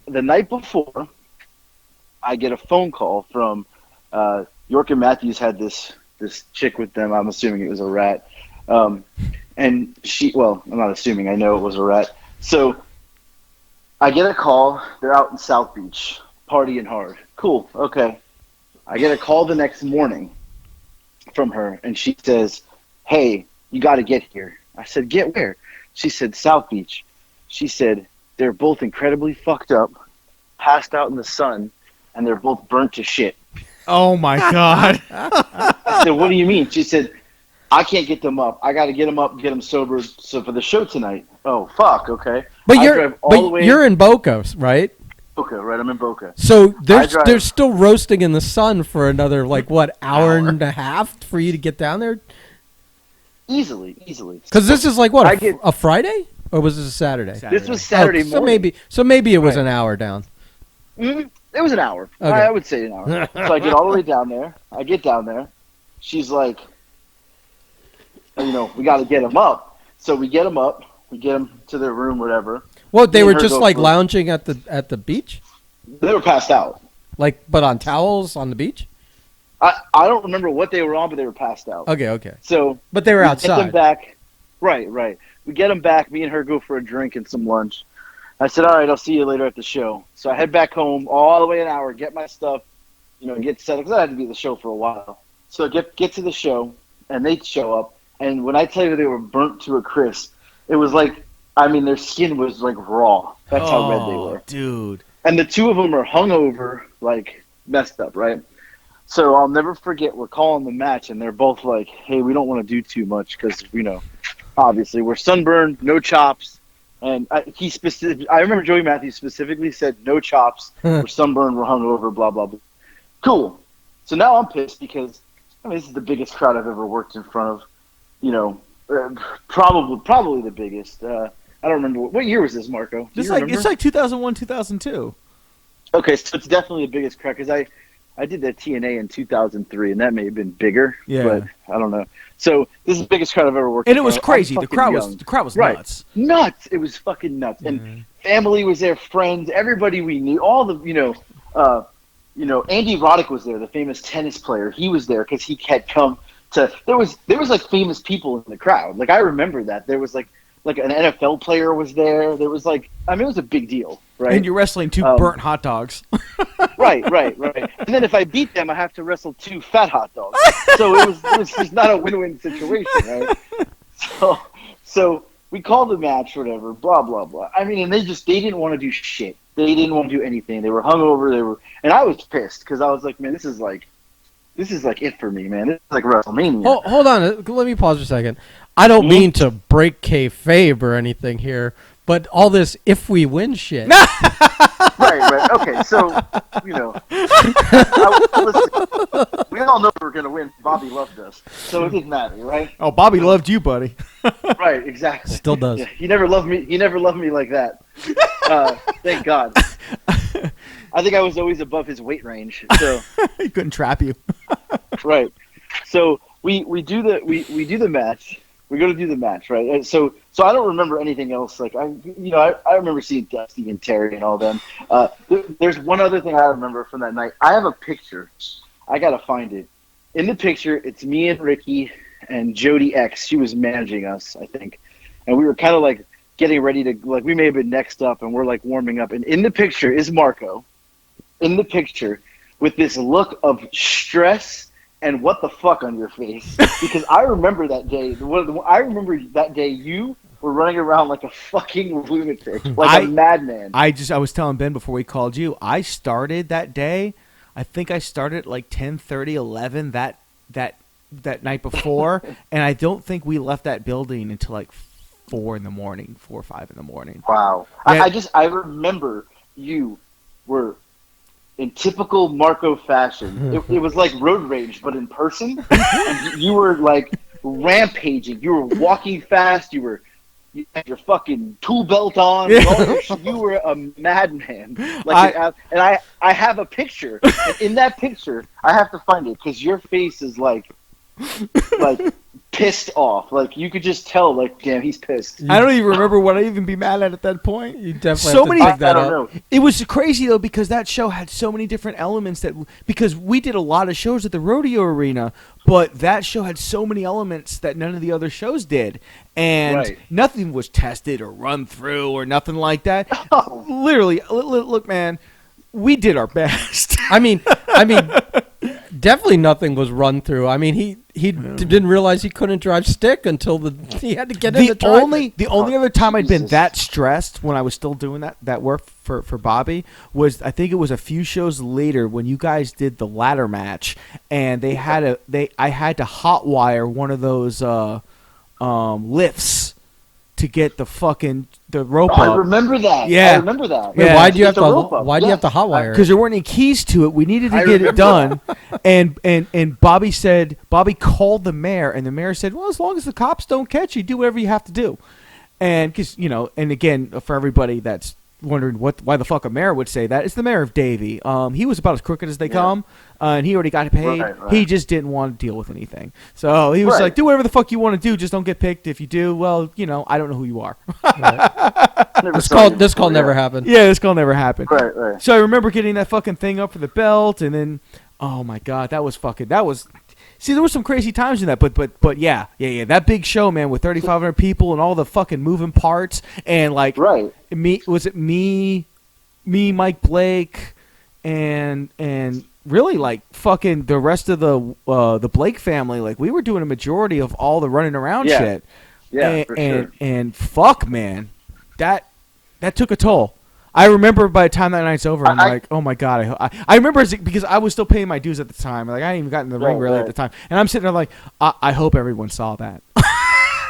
night before, I get a phone call from York and Matthews had this chick with them. I'm assuming it was a rat. And I'm not assuming. I know it was a rat. So I get a call. They're out in South Beach, partying hard. Cool. Okay. I get a call the next morning from her, and she says, "Hey, you got to get here." I said, "Get where?" She said, "South Beach." She said, "They're both incredibly fucked up, passed out in the sun, and they're both burnt to shit." Oh my God. I said, "What do you mean?" She said, "I can't get them up. I got to get them up, get them sober, so for the show tonight." Oh, fuck, okay. But you're you're in Boca, right? Boca, right? I'm in Boca. So they're still roasting in the sun for another hour and a half for you to get down there? Easily. Because this is a Friday, or was this a Saturday? This was Saturday morning. So maybe it was an hour down. It was an hour. Okay. I would say an hour. So I get all the way down there. I get down there. She's like, we got to get them up. So we get them up. We get them to their room, whatever. Well, they were just lounging at the beach? They were passed out. But on towels on the beach? I don't remember what they were on, but they were passed out. Okay. So, but they were outside. Get them back. Right. We get them back. Me and her go for a drink and some lunch. I said, "All right, I'll see you later at the show." So I head back home all the way an hour, get my stuff, get set up, because I had to be at the show for a while. So get to the show, and they show up. And when I tell you they were burnt to a crisp, it was their skin was raw. That's how red they were. Dude. And the two of them are hungover, messed up, right? So I'll never forget, we're calling the match, and they're both like, "Hey, we don't want to do too much because, obviously we're sunburned, no chops." And I remember Joey Matthews specifically said, "No chops, we're sunburned, we're hungover, blah, blah, blah." Cool. So now I'm pissed because, this is the biggest crowd I've ever worked in front of, probably the biggest. I don't remember. What year was this, Marco? It's like 2001, 2002. Okay, so it's definitely the biggest crowd because I did that TNA in 2003, and that may have been bigger. Yeah. But I don't know. So this is the biggest crowd I've ever worked. And it was crazy. The crowd was right. nuts. Nuts. It was fucking nuts. And family was there, friends, everybody we knew, all the Andy Roddick was there, the famous tennis player. He was there because he had come to. There was famous people in the crowd. I remember that there was an NFL player was there. There was it was a big deal, right? And you're wrestling two burnt hot dogs. Right. And then if I beat them, I have to wrestle two fat hot dogs. So it was just not a win-win situation, right? So we called the match, whatever, blah blah blah. And they didn't want to do shit. They didn't want to do anything. They were hungover. And I was pissed because I was like, man, this is it for me, man. This is like WrestleMania. Hold on. Let me pause for a second. I don't mean to break kayfabe or anything here, but all this if we win shit. Right. Okay, so, listen, we all know we're going to win. Bobby loved us, so it didn't matter, right? Oh, Bobby loved you, buddy. Right, exactly. Still does. Yeah, he never loved me like that. Thank God. I think I was always above his weight range, so he couldn't trap you. Right. So we do the match. We go to do the match, right? And so I don't remember anything else. I remember seeing Dusty and Terry and all them. There's one other thing I remember from that night. I have a picture. I gotta find it. In the picture, it's me and Ricky and Jody X. She was managing us, I think, and we were kind of getting ready to we may have been next up, and we're warming up. And in the picture is Marco. In the picture, with this look of stress and what the fuck on your face, because I remember that day. I remember that day you were running around like a fucking lunatic, a madman. I was telling Ben before we called you. I started that day. I think I started 10:30, 11 that night before, and I don't think we left that building until 4 in the morning, 4 or 5 in the morning. Wow. Yeah. I remember you were in typical Marco fashion. It was like road rage, but in person. And you were rampaging. You were walking fast. You had your fucking tool belt on. You were a madman. I have a picture. And in that picture, I have to find it because your face is like pissed off. Like you could just tell, like, damn, he's pissed. I don't even remember what I'd even be mad at that point. You definitely So have to many- dig that I don't up. know. It was crazy though because that show had so many different elements because we did a lot of shows at the Rodeo Arena, but that show had so many elements that none of the other shows did, and Right. nothing was tested or run through or nothing like that. Literally, look, man, we did our best. I mean, definitely nothing was run through. I mean, he didn't realize he couldn't drive stick until he had to get in the driving. The only other time I'd been Jesus. that stressed when I was still doing that work for Bobby was I think it was a few shows later when you guys did the ladder match and I had to hotwire one of those lifts to get the rope Oh, I up. remember that. Yeah. I remember that. Wait, Yeah. why'd you have Get to? the rope up. Why'd you Yeah. have to hotwire? Because there weren't any keys to it, we needed to I get it remember done, and Bobby called the mayor, and the mayor said, "Well, as long as the cops don't catch you, do whatever you have to do." And because and again, for everybody that's wondering why the fuck a mayor would say that, it's the mayor of Davie. He was about as crooked as they come, and he already got paid. Right. He just didn't want to deal with anything, so he was Right. like, "Do whatever the fuck you want to do, just don't get picked. If you do, well, I don't know who you are." Never This saw call you this call before, never yeah. happened. Yeah, this call never happened. Right. So I remember getting that fucking thing up for the belt, and then, oh my god, that was. See, there were some crazy times in that, but yeah, that big show, man, with 3,500 people and all the fucking moving parts, and like, Right. me, Mike Blake, and really like fucking the rest of the Blake family, like we were doing a majority of all the running around Yeah. shit. Yeah, and, for and, sure. and fuck, man, that took a toll. I remember by the time that night's over, I'm like, oh my god. I remember because I was still paying my dues at the time. Like I hadn't even gotten in the ring really at the time, and I'm sitting there like, I hope everyone saw that.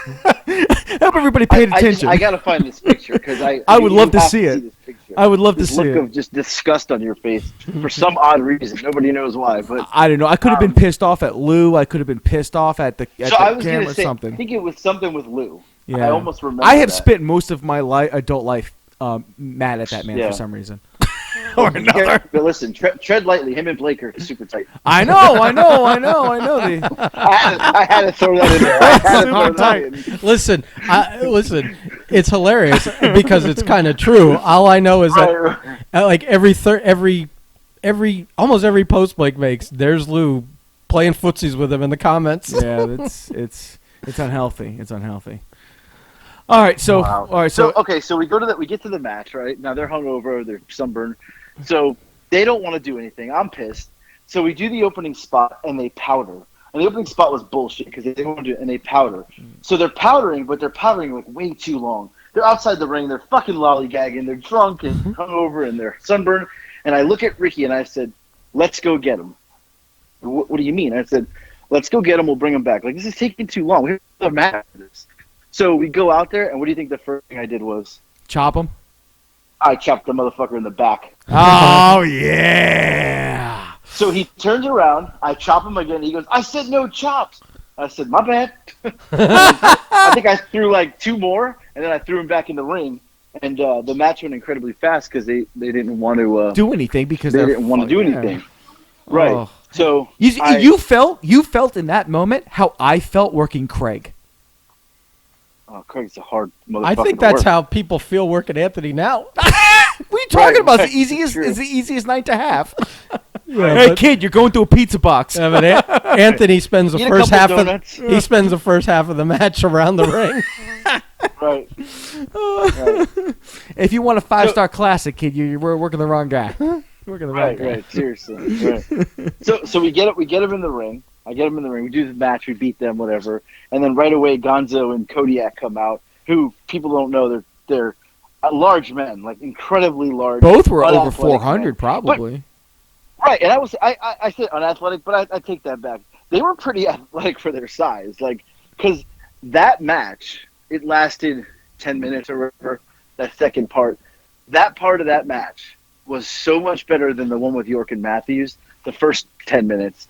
I hope everybody paid attention. I gotta find this picture because I would love you to have see it. this picture. I would love to This see look it. of just disgust on your face for some odd reason. Nobody knows why, but I don't know. I could have been pissed off at Lou. I could have been pissed off at the so I was camera gonna or say, something. I think it was something with Lou. Yeah. I almost remember. I have that. spent most of my adult life mad at that man Yeah. for some reason. Or another. Yeah, but listen, tread lightly. Him and Blake are super tight. I know. I had to throw that in there. I had to throw Super that in. Listen, it's hilarious because it's kind of true. All I know is that Right. like almost every post Blake makes, there's Lou playing footsies with him in the comments. Yeah, it's unhealthy. It's unhealthy. All right, so Wow. all right, So so okay, so we get to the match, right? Now they're hungover, they're sunburned, so they don't want to do anything. I'm pissed. So we do the opening spot, and they powder. And the opening spot was bullshit because they didn't want to do it, and they powder. So they're powdering, but they're powdering like way too long. They're outside the ring, they're fucking lollygagging, they're drunk and hungover, and they're sunburned. And I look at Ricky and I said, "Let's go get him." What do you mean? I said, "Let's go get him. We'll bring him back." Like, this is taking too long. We have another match after this. So we go out there, and what do you think the first thing I did was? chop him. I chopped the motherfucker in the back. Oh yeah. So he turns around, I chop him again. He goes, "I said no chops." I said, "My bad." I think I threw like two more, and then I threw him back in the ring. And the match went incredibly fast because they didn't want to Do anything because they they're didn't want to do yeah. anything. Right. Oh. So You felt in that moment how I felt working Craig. Oh, Craig's a hard motherfucker. I think to that's work. how people feel working Anthony now. What are you talking Right, about? right, It's the easiest. true. It's the easiest night to have. Yeah, Hey but- kid, you're going to a pizza box. Yeah, but Anthony spends the Eat a first couple half donuts. he spends the first half of the match around the ring. Right. Right. If you want a 5-star classic, kid, we're working the wrong guy. Working the wrong Right, guy. right, seriously. Right. So we get him in the ring. I get him in the ring. We do the match. We beat them, whatever. And then right away, Gonzo and Kodiak come out, who people don't know they're large men, like incredibly large. Both were over unathletic 400, men. probably. Right, and I said unathletic, but I take that back. They were pretty athletic for their size, like because that match it lasted 10 minutes or whatever. That second part, that part of that match was so much better than the one with York and Matthews. The first 10 minutes,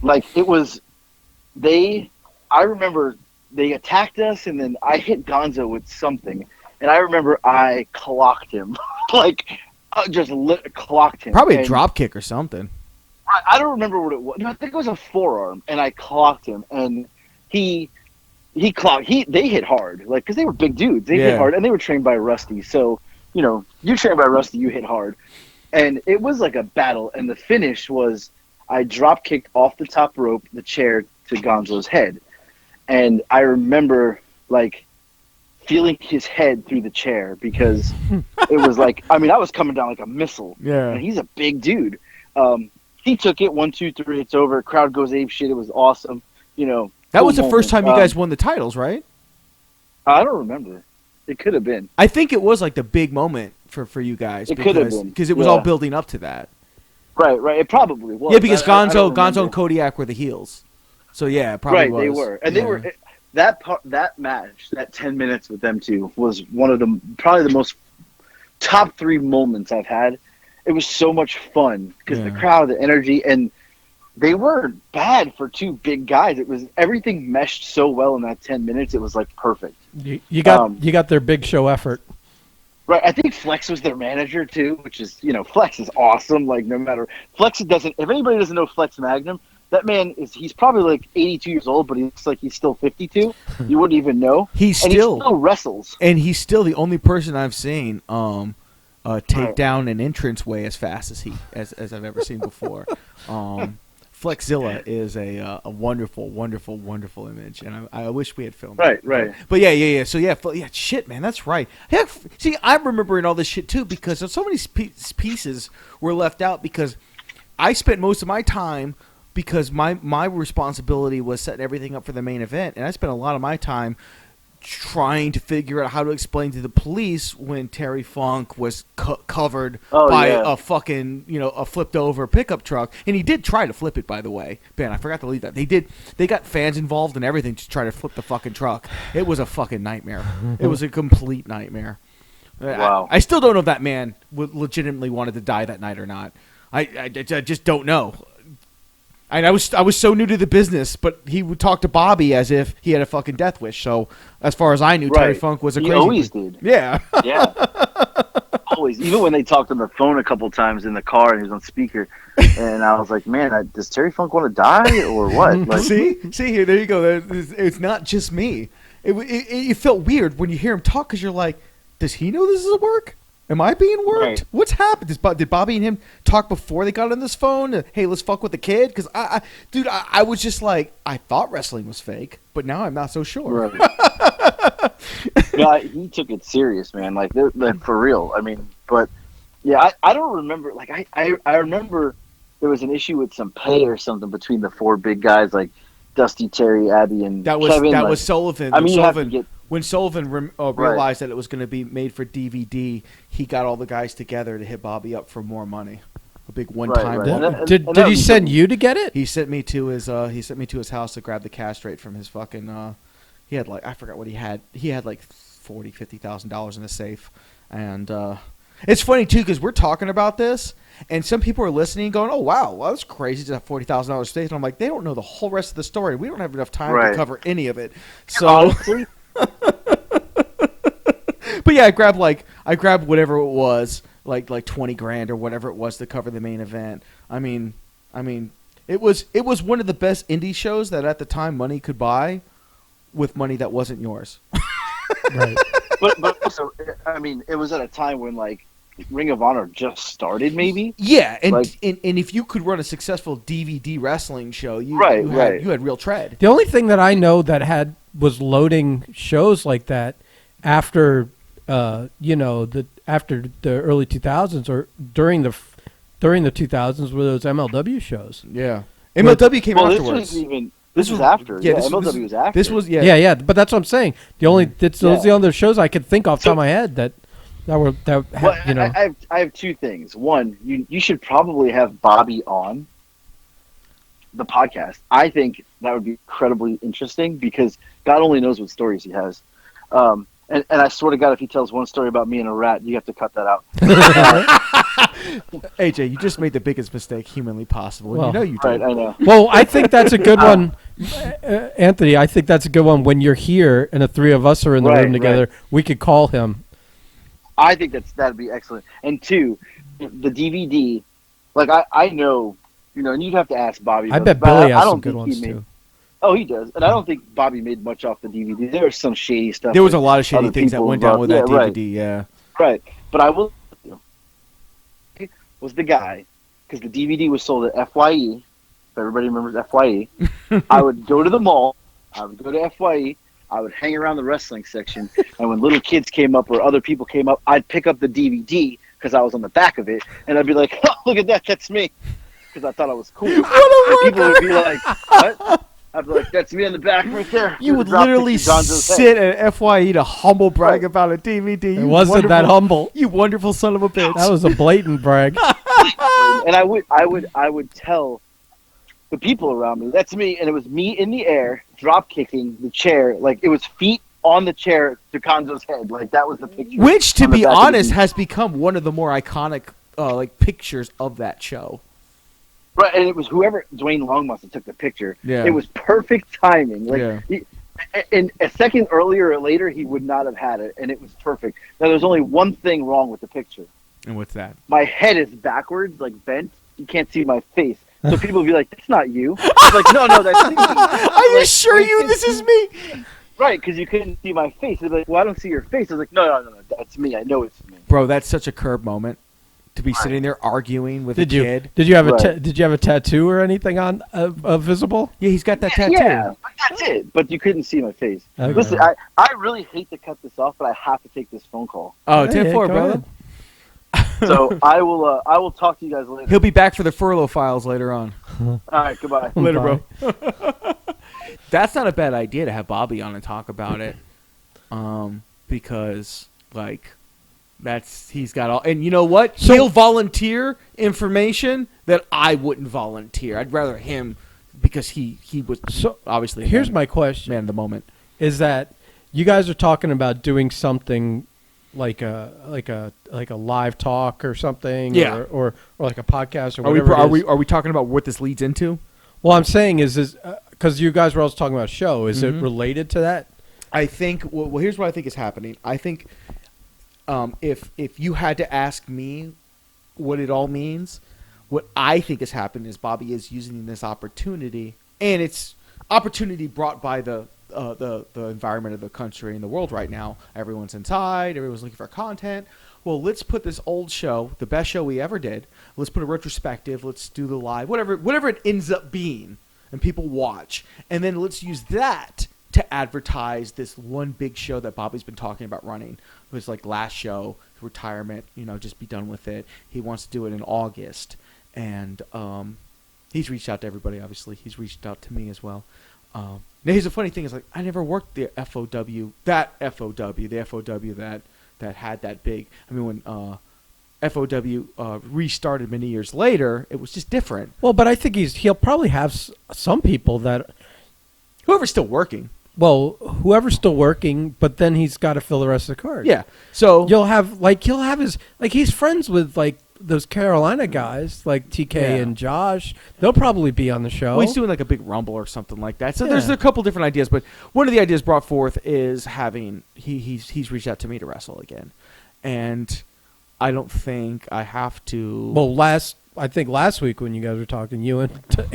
like it was. I remember they attacked us, and then I hit Gonzo with something, and I remember I clocked him, like. Just clocked him. Probably a And- drop kick or something. I don't remember what it was. No, I think it was a forearm, and I clocked him, and he clocked. They hit hard, like because they were big dudes. They hit hard, and they were trained by Rusty. So you trained by Rusty, you hit hard, and it was like a battle. And the finish was I drop kicked off the top rope the chair to Gonzo's head, and I remember like feeling his head through the chair because it was like I was coming down like a missile. Yeah, and he's a big dude. He took it 1, 2, 3. It's over. Crowd goes ape shit. It was awesome. That was the first time you guys won the titles, right? I don't remember. It could have been. I think it was like the big moment for you guys. It could have been because it was all building up to that. Right. It probably was. Yeah, because Gonzo remember. and Kodiak were the heels. So yeah, it probably was. Right, they were, and they were. That match, that 10 minutes with them two, was one of the probably the most top 3 moments I've had. It was so much fun because the crowd, the energy, and they weren't bad for 2 big guys. It was everything meshed so well in that 10 minutes. It was like perfect. You got their big show effort. Right. I think Flex was their manager too, which is Flex is awesome. Like no matter if anybody doesn't know Flex Magnum, that man he's probably like 82 years old, but he looks like he's still 52. You wouldn't even know. He still wrestles, and he's still the only person I've seen take down an entranceway as fast as I've ever seen before. Flexzilla is a wonderful, wonderful, wonderful image, and I wish we had filmed it. Right. But yeah. So yeah, shit, man, that's right. Heck, see, I'm remembering all this shit too because so many pieces were left out because I spent most of my time because my responsibility was setting everything up for the main event, and I spent a lot of my time trying to figure out how to explain to the police when Terry Funk was covered by a fucking a flipped over pickup truck, and he did try to flip it, by the way. Man, I forgot to leave that. They got fans involved and everything to try to flip the fucking truck. It was a fucking nightmare. It was a complete nightmare. Wow. I still don't know if that man legitimately wanted to die that night or not. I just don't know. And I was so new to the business, but he would talk to Bobby as if he had a fucking death wish. So as far as I knew, Terry Funk was a crazy. He always did. Yeah. Yeah. Always. Even when they talked on the phone a couple times in the car and he was on speaker, and I was like, man, does Terry Funk want to die or what? Like, see here, there you go. It's not just me. It felt weird when you hear him talk because you're like, does he know this is a work? Am I being worked? Right. What's happened? Did Bobby and him talk before they got on this phone? Hey, let's fuck with the kid? Because I was just like, I thought wrestling was fake, but now I'm not so sure. Right. Yeah, he took it serious, man. Like for real. I mean, but yeah, I don't remember. Like I remember there was an issue with some pay or something between the 4 big guys, like Dusty, Terry, Abby, and Kevin. That was Sullivan. I mean, when Sullivan realized that it was going to be made for DVD, he got all the guys together to hit Bobby up for more money. A big one-time. Right. Did he send you to get it? He sent me to his house to grab the castrate from his fucking. He had I forgot what he had. He had like $50,000 in the safe, and it's funny too because we're talking about this, and some people are listening, going, "Oh wow, well, that's crazy to have $40,000 safe." And I'm like, they don't know the whole rest of the story. We don't have enough time to cover any of it. So. Honestly, But yeah, I grabbed whatever it was, like $20,000 or whatever it was to cover the main event. I mean, it was one of the best indie shows that at the time money could buy, with money that wasn't yours. Right. But also, I mean, it was at a time when like Ring of Honor just started, maybe. Yeah, and if you could run a successful DVD wrestling show, you had real tread. The only thing that I know that was loading shows like that after after the early 2000s or during the 2000s were those MLW shows. Yeah, MLW came afterwards. This was after. Yeah, MLW was after. This was yeah. But that's what I'm saying. Those are the only shows I could think off the top of my head that I have 2 things. One, you should probably have Bobby on the podcast. I think that would be incredibly interesting because God only knows what stories he has. And I swear to God, if he tells one story about me and a rat, you have to cut that out. AJ, you just made the biggest mistake humanly possible. Well, you know you did. Right, I know. Well, I think that's a good one, Anthony. I think that's a good one. When you're here and the 3 of us are in the room together, we could call him. I think that'd be excellent. And 2, the DVD, like I know and you'd have to ask Bobby. I about bet it, but Billy I has don't some good think ones he made, too. Oh, he does, and I don't think Bobby made much off the DVD. There was some shady stuff. There was a lot of shady other things that people went down with that involved. DVD. Yeah. Right. But I will tell you, he was the guy, because the DVD was sold at FYE. If everybody remembers FYE, I would go to the mall. I would go to FYE. I would hang around the wrestling section, and when little kids came up or other people came up, I'd pick up the DVD because I was on the back of it, and I'd be like, "Oh, look at that! That's me," because I thought I was cool. And people would be like, "What?" I'd be like, "That's me on the back right there." You would literally sit at FYE to humble brag about a DVD. It wasn't that humble. You wonderful son of a bitch. That was a blatant brag. And I would tell the people around me, "That's me," and it was me in the air, drop kicking the chair, like it was feet on the chair to Konzo's head, like that was the picture. Which, to on the be back of the honest, DVD. has become one of the more iconic like pictures of that show. Right, and it was whoever Dwayne Long must have took the picture. Yeah. It was perfect timing. Like, Yeah. and a second earlier or later, he would not have had it, and it was perfect. Now, there's only one thing wrong with the picture. And what's that? My head is backwards, like bent. You can't see my face. So people would be like, "That's not you." I was like, "No, that's me." I Like, assure you, this is me. Right, because you couldn't see my face. They'd be like, "Well, I don't see your face." I was like, No, that's me. I know it's me. Bro, that's such a curb moment to be sitting there arguing with a kid. Did you have Right. did you have a tattoo or anything on visible? Yeah, he's got that tattoo. Yeah, but that's it. But you couldn't see my face. Okay. Listen, I really hate to cut this off, but I have to take this phone call. Oh, Yeah, 10-4, go brother. ahead. So I will talk to you guys later. He'll be back for the furlough files later on. All right, goodbye. Later, Bye. bro. That's not a bad idea to have Bobby on and talk about it, because like he's got all, and you know what? So- He'll volunteer information that I wouldn't volunteer. I'd rather him, because he was So, obviously Here's my question: man of the moment. is that you guys are talking about doing something like a live talk or something, Yeah. or like a podcast or Are we whatever. are it is? we are we talking about what this leads into? Well, I'm saying is because you guys were also talking about a show. Is it Mhm. related to that? I think. Well, here's what I think is happening. I think if you had to ask me what it all means, what I think is happening is Bobby is using this opportunity, and it's opportunity brought by the environment of the country and the world right now. Everyone's inside. Everyone's looking for content. Well, let's put this old show, the best show we ever did. Let's put a retrospective. Let's do the live, whatever it ends up being, and people watch. And then let's use that to advertise this one big show that Bobby's been talking about running. It was like last show, retirement. Just be done with it. He wants to do it in August, and he's reached out to everybody. Obviously, he's reached out to me as well. Now, here's the funny thing: is like I never worked the FOW that had that big. I mean, when FOW restarted many years later, it was just different. Well, but I think he'll probably have some people that, Whoever's still working, whoever's still working, but then he's got to fill the rest of the cards. yeah. So he'll have his he's friends with like those Carolina guys like TK Yeah. and Josh. They'll probably be on the show. well, he's doing like a big rumble or something like that. So Yeah. there's a couple different ideas, but one of the ideas brought forth is having he's reached out to me to wrestle again, and I don't think I have to. Well, I think last week when you guys were talking, you and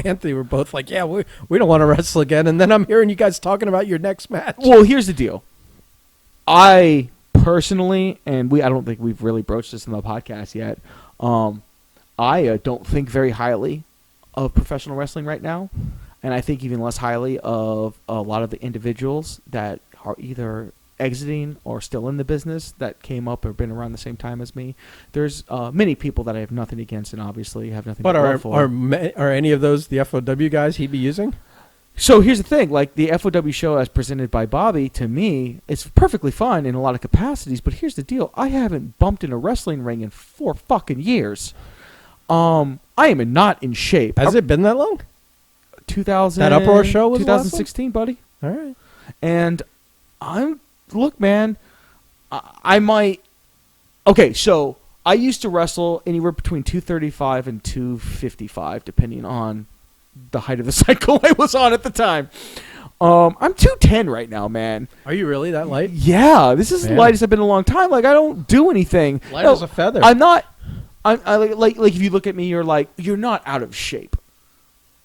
Anthony were both like, "Yeah, we don't want to wrestle again." And then I'm hearing you guys talking about your next match. Well, here's the deal. I personally, and I don't think we've really broached this in the podcast yet. I don't think very highly of professional wrestling right now, and I think even less highly of a lot of the individuals that are either exiting or still in the business that came up or been around the same time as me. There's many people that I have nothing against, and obviously have nothing. But but love for. are any of those the FOW guys he'd be using? So here's the thing, like the FOW show as presented by Bobby, to me, it's perfectly fine in a lot of capacities, but here's the deal. I haven't bumped in a wrestling ring in 4 fucking years. I am not in shape. Has it been that long? 2000 That Uproar show was the last one? 2016, buddy. All right. And look, man, I might. Okay, so I used to wrestle anywhere between 235 and 255, depending on the height of the cycle I was on at the time. I'm 210 right now, man. Are you really that light? Yeah, this is the Man. lightest I've been in a long time. Like, I don't do anything. Light No, as a feather. I'm not. I like if you look at me, you're like, you're not out of shape.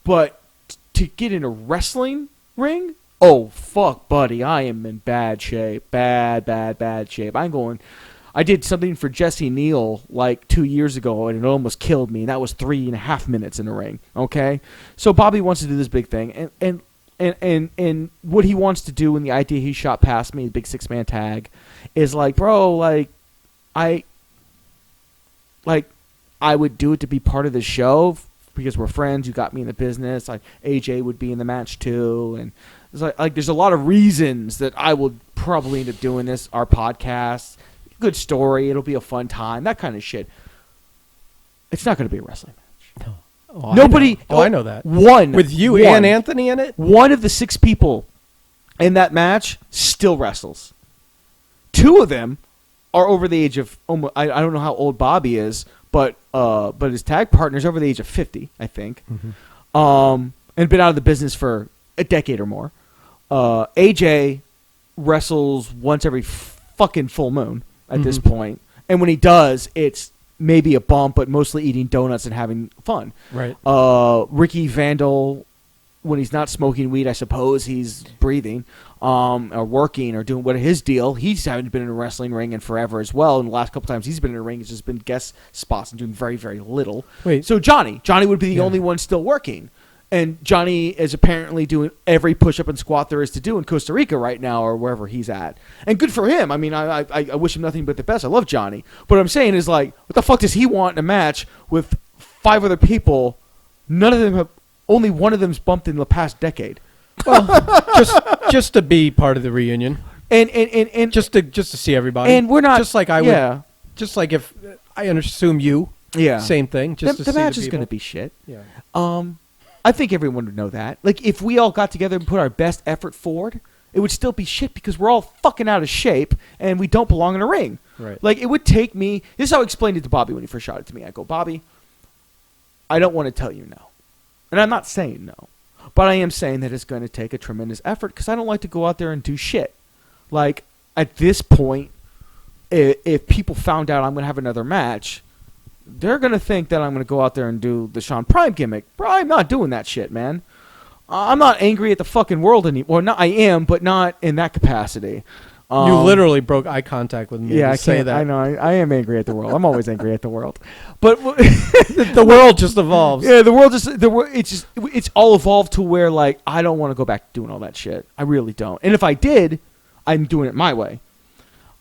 But to get in a wrestling ring, oh fuck, buddy, I am in bad shape, bad shape. I did something for Jesse Neal like 2 years ago, and it almost killed me. That was 3.5 minutes in the ring. Okay, so Bobby wants to do this big thing, and what he wants to do, and the idea he shot past me, the big 6-man tag, is like, bro, I would do it to be part of the show because we're friends. You got me in the business. AJ would be in the match too, and it's like there's a lot of reasons that I will probably end up doing this. Our podcast. Good story. It'll be a fun time. That kind of shit. It's not going to be a wrestling match. No. Oh, Nobody. I know that. With you and Anthony in it? One of the 6 people in that match still wrestles. 2 of them are over the age of almost. I don't know how old Bobby is, but his tag partner's over the age of 50, I think. Mm-hmm. And been out of the business for a decade or more. AJ wrestles once every fucking full moon. At this point. And when he does, it's maybe a bump, but mostly eating donuts and having fun. Right. Ricky Vandal, when he's not smoking weed, I suppose he's breathing, or working, or doing what his deal. He's haven't been in a wrestling ring in forever as well. And the last couple times he's been in a ring, it's just been guest spots and doing very, very little. Wait. So Johnny would be the only one still working. And Johnny is apparently doing every push-up and squat there is to do in Costa Rica right now or wherever he's at. And good for him. I mean, I wish him nothing but the best. I love Johnny. But what I'm saying is, like, what the fuck does he want in a match with 5 other people? None of them have – only one of them's bumped in the past decade. Well, just to be part of the reunion. And just to see everybody. And we're not – just like I would – just like if I assume you. Yeah. Same thing. Just to see the match is going to be shit. Yeah. I think everyone would know that. Like, if we all got together and put our best effort forward, it would still be shit because we're all fucking out of shape and we don't belong in a ring. Right. Like, it would take me... This is how I explained it to Bobby when he first shot it to me. I go, Bobby, I don't want to tell you no. And I'm not saying no. But I am saying that it's going to take a tremendous effort because I don't like to go out there and do shit. Like, at this point, if people found out I'm going to have another match... They're going to think that I'm going to go out there and do the Sean Prime gimmick. Bro, I'm not doing that shit, man. I'm not angry at the fucking world anymore. Well, I am, but not in that capacity. You literally broke eye contact with me. Yeah, I say can't, that. I know. I am angry at the world. I'm always angry at the world. But the world just evolves. Yeah, it's all evolved to where, like, I don't want to go back to doing all that shit. I really don't. And if I did, I'm doing it my way.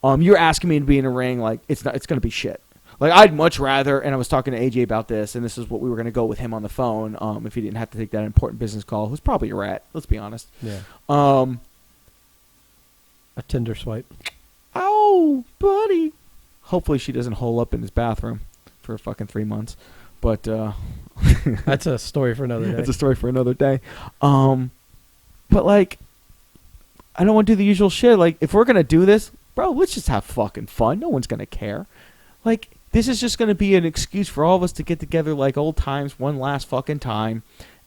You're asking me to be in a ring, like, it's going to be shit. Like, I'd much rather, and I was talking to AJ about this, and this is what we were going to go with him on the phone, if he didn't have to take that important business call, who's probably a rat, let's be honest. Yeah. A Tinder swipe. Oh, buddy. Hopefully she doesn't hole up in his bathroom for fucking 3 months. But, that's a story for another day. That's a story for another day. But, like, I don't want to do the usual shit. Like, if we're going to do this, bro, let's just have fucking fun. No one's going to care. Like, this is just going to be an excuse for all of us to get together like old times one last fucking time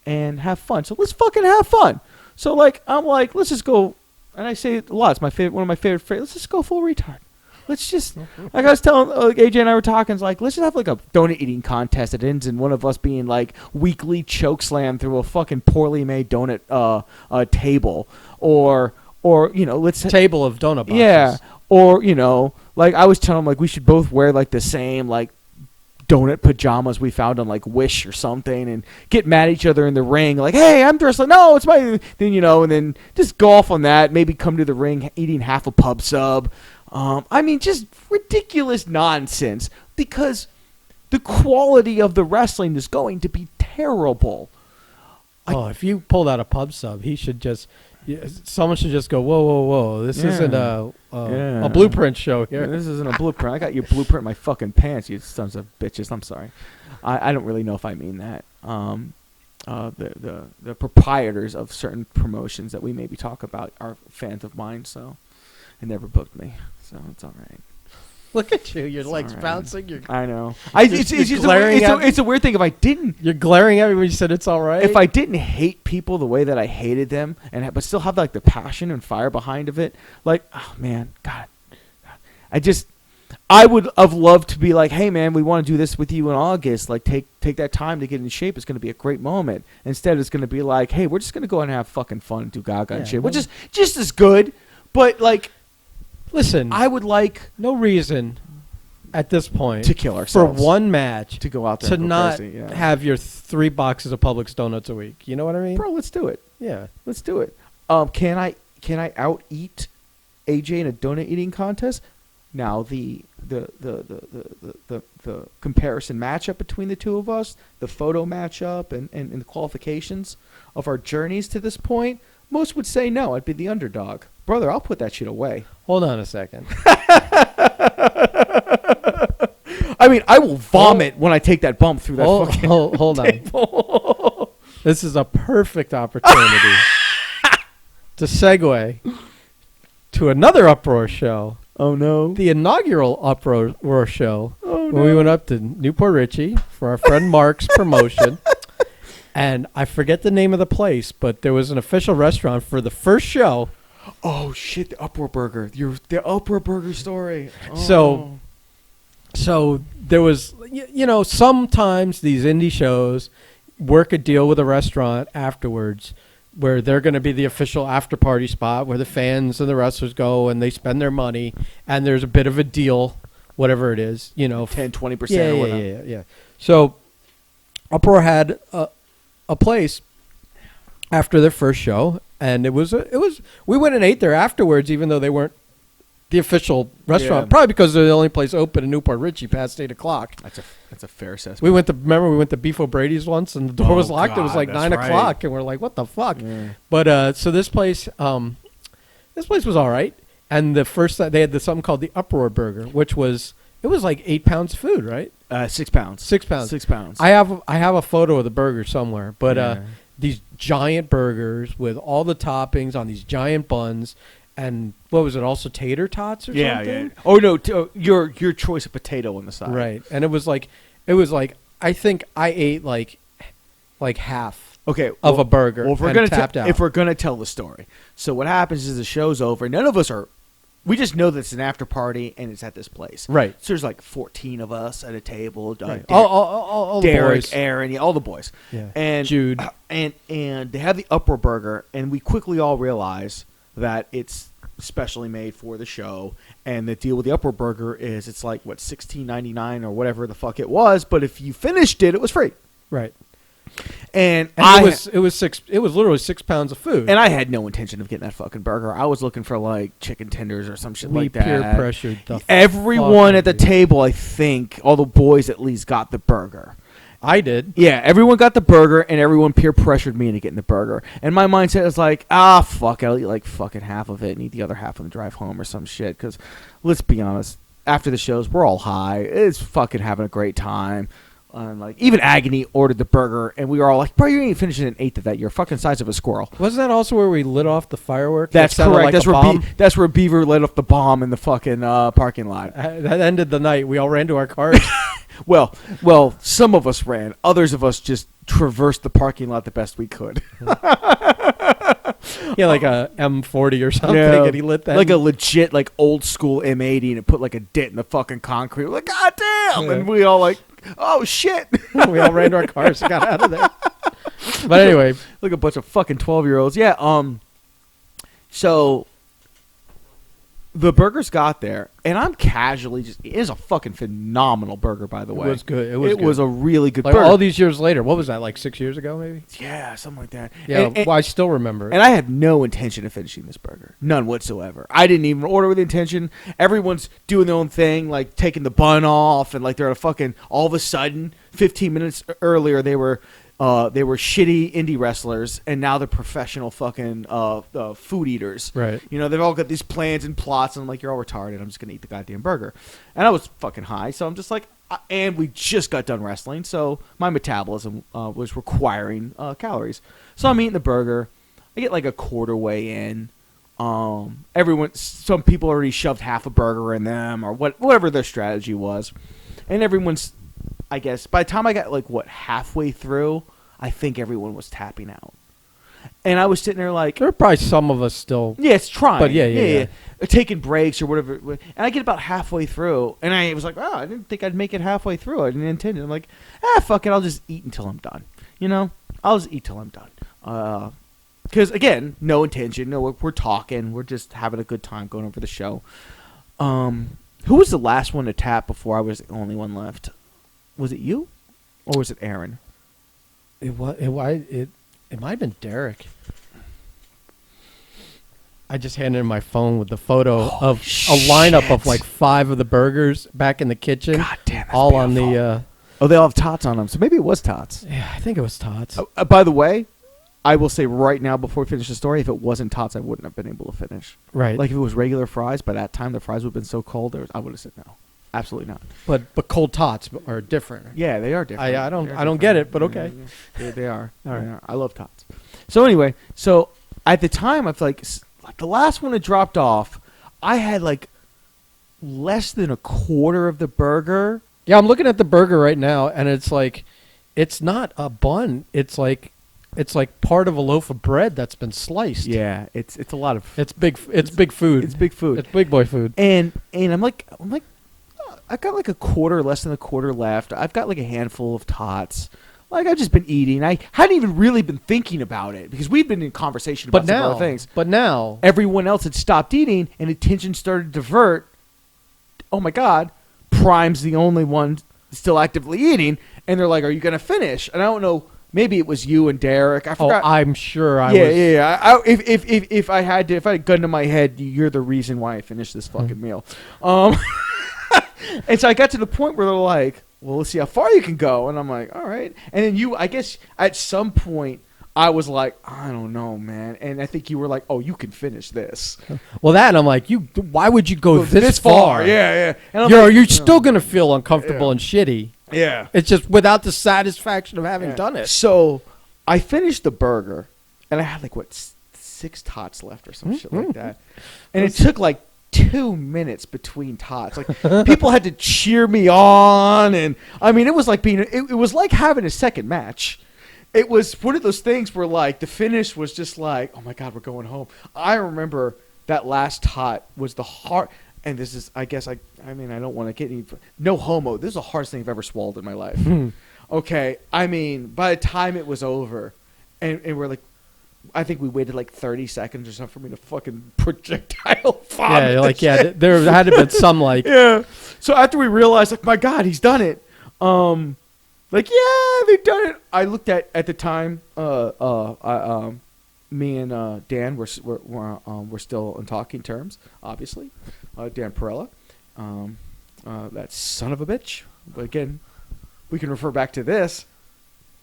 and have fun. So let's fucking have fun. So, like, I'm like, let's just go, and I say it a lot. It's one of my favorite phrases. Let's just go full retard. Let's just, like I was telling, AJ and I were talking, it's like, let's just have like a donut eating contest that ends in one of us being like weekly choke slam through a fucking poorly made donut table. Or, you know, let's... Table of donut boxes. Yeah. Or, you know, like I was telling him, like, we should both wear like the same, like, donut pajamas we found on like Wish or something and get mad at each other in the ring, like, hey, I'm dressed like, no, it's my... Then, you know, and then just go off on that, maybe come to the ring eating half a pub sub. I mean, just ridiculous nonsense because the quality of the wrestling is going to be terrible. If you pulled out a pub sub, he should just... someone should just go, whoa. This isn't a blueprint show here. Yeah, this isn't a blueprint. I got your blueprint in my fucking pants, you sons of bitches. I'm sorry. I don't really know if I mean that. The proprietors of certain promotions that we maybe talk about are fans of mine, so it never booked me. So it's all right. Look at you, your it's legs right. bouncing. I know. It's a weird thing. If I didn't, you're glaring at me when you said it's all right. If I didn't hate people the way that I hated them, but still have like the passion and fire behind of it, like, oh man, God, I would have loved to be like, hey man, we want to do this with you in August. Like, take that time to get in shape. It's going to be a great moment. Instead, it's going to be like, hey, we're just going to go and have fucking fun and do Gaga and shit, which is just as good. But like, listen, I would like no reason at this point to kill ourselves for one match to go out there to and go not crazy, yeah. have your 3 boxes of Publix donuts a week. You know what I mean? Bro, let's do it. Yeah, Let's do it. Can I out eat AJ in a donut eating contest? Now the comparison matchup between the two of us, the photo matchup and the qualifications of our journeys to this point, most would say no. I'd be the underdog. Brother, I'll put that shit away. hold on a second. I mean, I will vomit when I take that bump through that fucking hold on. table. This is a perfect opportunity to segue to another Uproar show. Oh no. The inaugural Uproar show, Oh when no. we went up to Newport Richie for our friend Mark's promotion. And I forget the name of the place, but there was an official restaurant for the first show. Oh shit, the Uproar Burger. The Uproar Burger story. Oh. So there was, sometimes these indie shows work a deal with a restaurant afterwards where they're going to be the official after party spot where the fans and the wrestlers go and they spend their money and there's a bit of a deal, whatever it is, 10-20% or whatever. Yeah. So Uproar had a place after their first show, and it was we went and ate there afterwards, even though they weren't the official restaurant, Yeah. probably because they're the only place open in Newport Richie past 8:00. That's a fair assessment. We went to Beef O'Brady's once, and the door was locked. It was like 9 that's o'clock, right. and we're like, "What the fuck?" Yeah. But so this place was all right. And the first they had something called the Uproar Burger, which was like 8 pounds of food, right? 6 pounds. 6 pounds. 6 pounds. I have a photo of the burger somewhere, but Yeah. these giant burgers with all the toppings on these giant buns. And what was it? Also tater tots or something? Yeah. Oh no, your choice of potato on the side. Right. And it was like I think I ate like half Okay. of a burger. Well, if we're and gonna tapped out. if we're gonna tell the story, so what happens is the show's over. None of us are. We just know that it's an after party and it's at this place. Right. So there's like 14 of us at a table. Right. Derek, all the Derek, boys. Aaron, all the boys. Yeah. And Jude. And they have the Uproar Burger, and we quickly all realize that it's specially made for the show. And the deal with the Uproar Burger is it's like what $16.99 or whatever the fuck it was, but if you finished it, it was free. Right. And it was literally 6 pounds of food. And I had no intention of getting that fucking burger. I was looking for like chicken tenders or some shit we like that. peer pressured the Everyone fuck at the out of you. table, I think, all the boys at least got the burger. I did. Yeah, everyone got the burger, and everyone peer pressured me into getting the burger. And my mindset was like, fuck, I'll eat like fucking half of it and eat the other half on the drive home or some shit. Because let's be honest, after the shows, we're all high. It's fucking having a great time. Like even Agony ordered the burger, and we were all like, "Bro, you ain't finishing an eighth of that. You're fucking size of a squirrel." Wasn't that also where we lit off the fireworks? That's That sounded correct. like That's a where bomb? that's where Beaver lit off the bomb in the fucking parking lot. That ended the night. We all ran to our cars. Well, some of us ran. Others of us just traversed the parking lot the best we could. Yeah, like a M40 or something, Yeah, and he lit that. like a legit like old school M80, and it put like a dent in the fucking concrete. We're like, God damn! Yeah. And we all like, oh shit! We all ran to our cars and got out of there. But anyway, Like a bunch of fucking 12-year-olds. Yeah. So the burgers got there, and I'm casually just. It is a fucking phenomenal burger, by the way. it was good. It It was a really good like burger. all these years later. What was that? Like 6 years ago, maybe? Yeah, something like that. Yeah. And, Well, I still remember it. and I had no intention of finishing this burger. None whatsoever. I didn't even order with intention. Everyone's doing their own thing, like taking the bun off, and like they're a fucking. All of a sudden, 15 minutes earlier, they were shitty indie wrestlers, and now they're professional fucking food eaters. Right. You know, they've all got these plans and plots, and I'm like, you're all retarded. I'm just gonna eat the goddamn burger. And I was fucking high, so I'm just like, and we just got done wrestling, so my metabolism was requiring calories. So I'm eating the burger. I get like a quarter way in. Some people already shoved half a burger in them, or whatever their strategy was, and everyone's. I guess by the time I got like halfway through, I think everyone was tapping out. And I was sitting there like, There are probably some of us still. yeah, it's trying. But yeah. Taking breaks or whatever. And I get about halfway through, and I was like, oh, I didn't think I'd make it halfway through. I didn't intend it. I'm like, fuck it. I'll just eat until I'm done. You know? I'll just eat till I'm done. Because, again, no intention. No, we're talking. We're just having a good time going over the show. Who was the last one to tap before I was the only one left? Was it you? Or was it Aaron? It might have been Derek. I just handed him my phone with the photo of a lineup of like 5 of the burgers back in the kitchen. God damn, that's all on beautiful. the. Oh, they all have tots on them, so maybe it was tots. Yeah, I think it was Todd's. By the way, I will say right now before we finish the story, if it wasn't tots, I wouldn't have been able to finish. Right. Like if it was regular fries, by that time the fries would have been so cold, I would have said no. Absolutely not. But cold tots are different. Yeah, they are different. I don't get it, but okay. They are. All right. They are. I love tots. So anyway, at the time, I feel like the last one that dropped off, I had like less than a quarter of the burger. Yeah, I'm looking at the burger right now, and it's like, it's not a bun. It's like part of a loaf of bread that's been sliced. Yeah, it's a lot of. It's big. It's big food. It's big food. It's big boy food. And I'm like, I got like a quarter, less than a quarter left. I've got like a handful of tots. Like I've just been eating. I hadn't even really been thinking about it because we've been in conversation about some other things. But now, everyone else had stopped eating, and attention started to divert. Oh my God, Prime's the only one still actively eating, and they're like, "Are you going to finish?" And I don't know. Maybe it was you and Derek. I forgot. Oh, I'm sure I was. Yeah. If I had a gun to my head, you're the reason why I finished this fucking meal. And so I got to the point where they're like, well, let's see how far you can go. And I'm like, all right. And then I guess at some point, I was like, I don't know, man. And I think you were like, oh, you can finish this. Well, I'm like, why would you go this far? Yeah. And you're still going to feel uncomfortable and shitty. Yeah. It's just without the satisfaction of having done it. So I finished the burger, and I had like, 6 tots left or some shit like that. And it took like 2 minutes between tots. Like people had to cheer me on, and I mean, it was like it was like having a second match. It was one of those things where like the finish was just like, oh my God, we're going home. I remember that last tot was the hard, and this is, I guess I mean, I don't want to get any, no homo. This is the hardest thing I've ever swallowed in my life. Okay, I mean, by the time it was over, and we're like, I think we waited like 30 seconds or something for me to fucking projectile vomit. Yeah, like, yeah, there had to have been some like. Yeah. So after we realized, like, my God, he's done it. Like, yeah, they've done it. I looked at the time, me and Dan were still on talking terms, obviously. Dan Perella, that son of a bitch. But again, we can refer back to this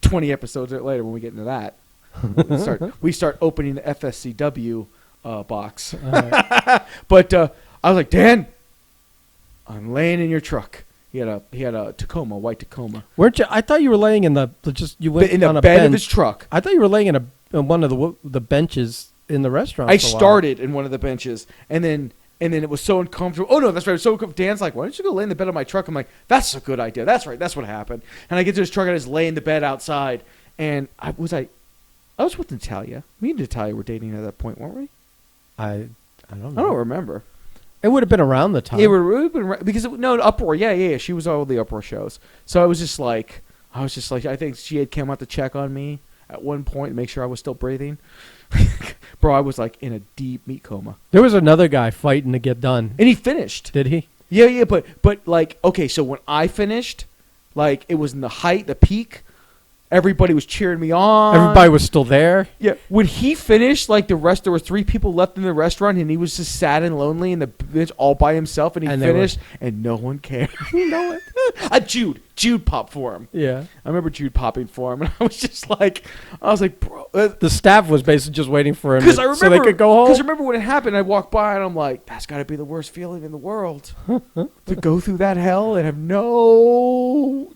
20 episodes later when we get into that. We start opening the FSCW box. But I was like, Dan, I'm laying in your truck. He had a Tacoma, white Tacoma. Weren't you? I thought you were laying in the you went in the on a bed bench. of his truck. I thought you were laying in one of the benches in the restaurant. I started in one of the benches, and then it was so uncomfortable. Oh no, that's right. It was so uncomfortable. Dan's like, why don't you go lay in the bed of my truck? I'm like, that's a good idea. That's right. That's what happened. And I get to his truck and I just lay in the bed outside. And I was with Natalia. Me and Natalia were dating at that point, weren't we? I don't know. I don't remember. It would have been around the time. It would have been because Uproar. Yeah. She was all the Uproar shows. So I was just like, I think she had come out to check on me at one point to make sure I was still breathing. Bro, I was like in a deep meat coma. There was another guy fighting to get done, and he finished. Did he? Yeah. But like, okay, so when I finished, like it was in the peak. Everybody was cheering me on. Everybody was still there. Yeah. When he finished, like there were 3 people left in the restaurant, and he was just sad and lonely in the bench all by himself. And he finished, and no one cared. No one. Jude popped for him. Yeah. I remember Jude popping for him, and I was like, bro. The staff was basically just waiting for him so they could go home. Because I remember when it happened, I walked by, and I'm like, that's got to be the worst feeling in the world to go through that hell and have no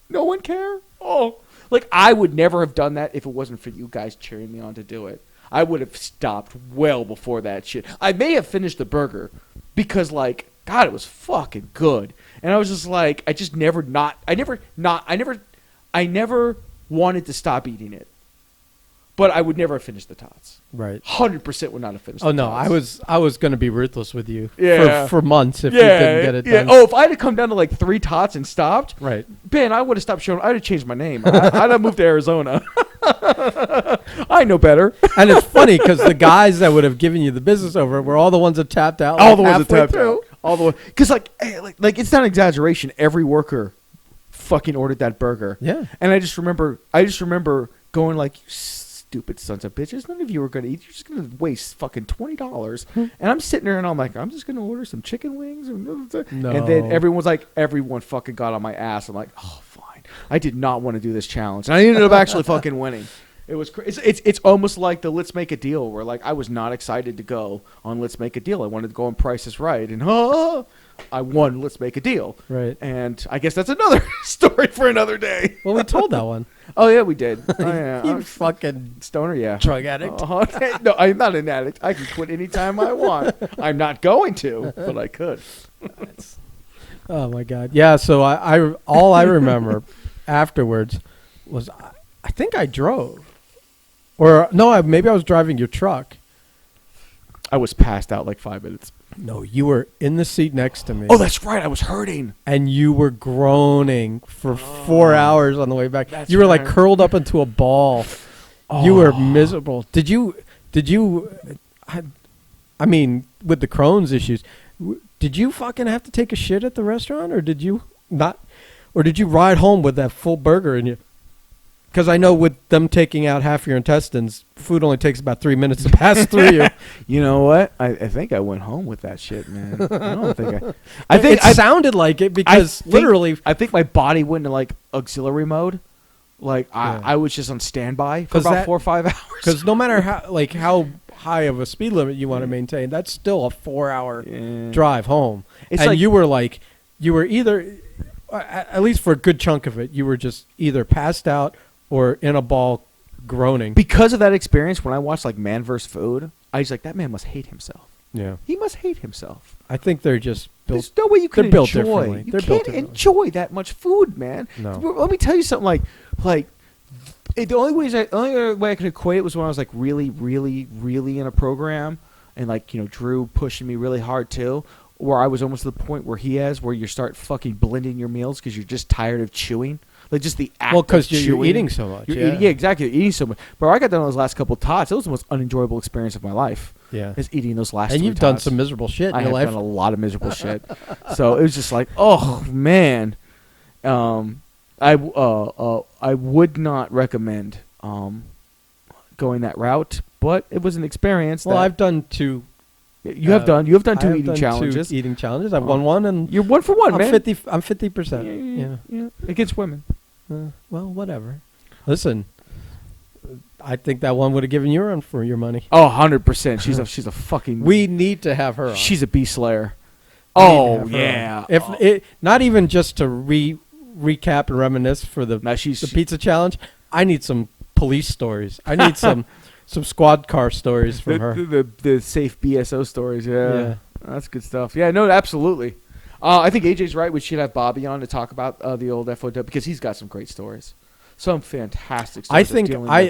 one care. Oh. Like, I would never have done that if it wasn't for you guys cheering me on to do it. I would have stopped well before that shit. I may have finished the burger because, like, God, it was fucking good. And I was just like, I never wanted to stop eating it. But I would never have finished the tots. Right. 100% would not have finished. Oh the no, tots. I was going to be ruthless with you. Yeah. For months if you couldn't get it done. Oh, if I had come down to like 3 tots and stopped, Right. Ben, I would have stopped showing. I'd have changed my name. I'd have moved to Arizona. I know better. And it's funny because the guys that would have given you the business over were all the ones that tapped out. All like the ones that halfway tapped through. out. All the way. Because like it's not an exaggeration. Every worker fucking ordered that burger. Yeah. And I just remember going like, you stupid sons of bitches. None of you are going to eat. You're just going to waste fucking $20. And I'm sitting there and I'm like, I'm just going to order some chicken wings. No. And then everyone fucking got on my ass. I'm like, oh, fine. I did not want to do this challenge. And I ended up actually fucking winning. It was it's almost like the Let's Make a Deal where like I was not excited to go on Let's Make a Deal. I wanted to go on Price is Right. And I won Let's Make a Deal. Right. And I guess that's another story for another day. Well, we told that one. Oh, yeah, we did. Oh, yeah. You fucking Stoner, yeah. drug addict. No, I'm not an addict. I can quit anytime I want. I'm not going to, but I could. Oh my God. Yeah. So all I remember afterwards was I think I drove, or no, maybe I was driving your truck. I was passed out like 5 minutes. No, you were in the seat next to me. Oh, that's right. I was hurting. And you were groaning for 4 hours on the way back. That's You were like right. curled up into a ball. You were miserable. Did you? I mean, with the Crohn's issues, did you fucking have to take a shit at the restaurant, or did you not? Or did you ride home with that full burger in you? Because I know with them taking out half your intestines, food only takes about 3 minutes to pass through you. You know what? I think I went home with that shit, man. I don't think It sounded like it because literally, I think my body went into like auxiliary mode. Like Yeah. I was just on standby for 'Cause about 4 or 5 hours. because no matter how high of a speed limit you want to maintain, that's still a 4-hour Yeah. drive home. It's And like- you were either, at least for a good chunk of it, you were just either passed out or in a ball groaning. Because of that experience, when I watched like Man vs. Food, I was like, that man must hate himself. Yeah. He must hate himself. I think they're just built. There's no way you can they're built enjoy. differently. You They're built can't differently. enjoy that much food, man. No. Let me tell you something. The only other way I could equate it was when I was like really, really, really in a program, and like Drew pushing me really hard too, where I was almost to the point where where you start fucking blending your meals because you're just tired of chewing. Like just the act. Well, because of you're chewing. eating so much. You're Yeah. eating, yeah, exactly. You're eating so much. But I got done on those last couple tots. It was the most unenjoyable experience of my life. Yeah. Is eating those last. And 3 you've done tots. some miserable shit in I your have life. done a lot of miserable shit. So it was just like, oh man, I would not recommend going that route, but it was an experience. Well, that I've done 2. you have done. You have done 2 I have eating done challenges. 2 eating challenges. I've won one, and You're 1 for 1, I'm man. 50. I'm 50%. Yeah. Against women. Well, whatever. Listen, I think that one would have given you a run for your money. Oh, 100%. She's a fucking. We need to have her on. She's a beast slayer. We need to Oh have her yeah. on. If it not even just to recap and reminisce for the Now she's pizza challenge, I need some police stories. I need some squad car stories from her. the safe BSO stories. Yeah. Yeah. That's good stuff. Yeah, no, absolutely. I think AJ's right. We should have Bobby on to talk about the old FOW because he's got some great stories. Some fantastic stories.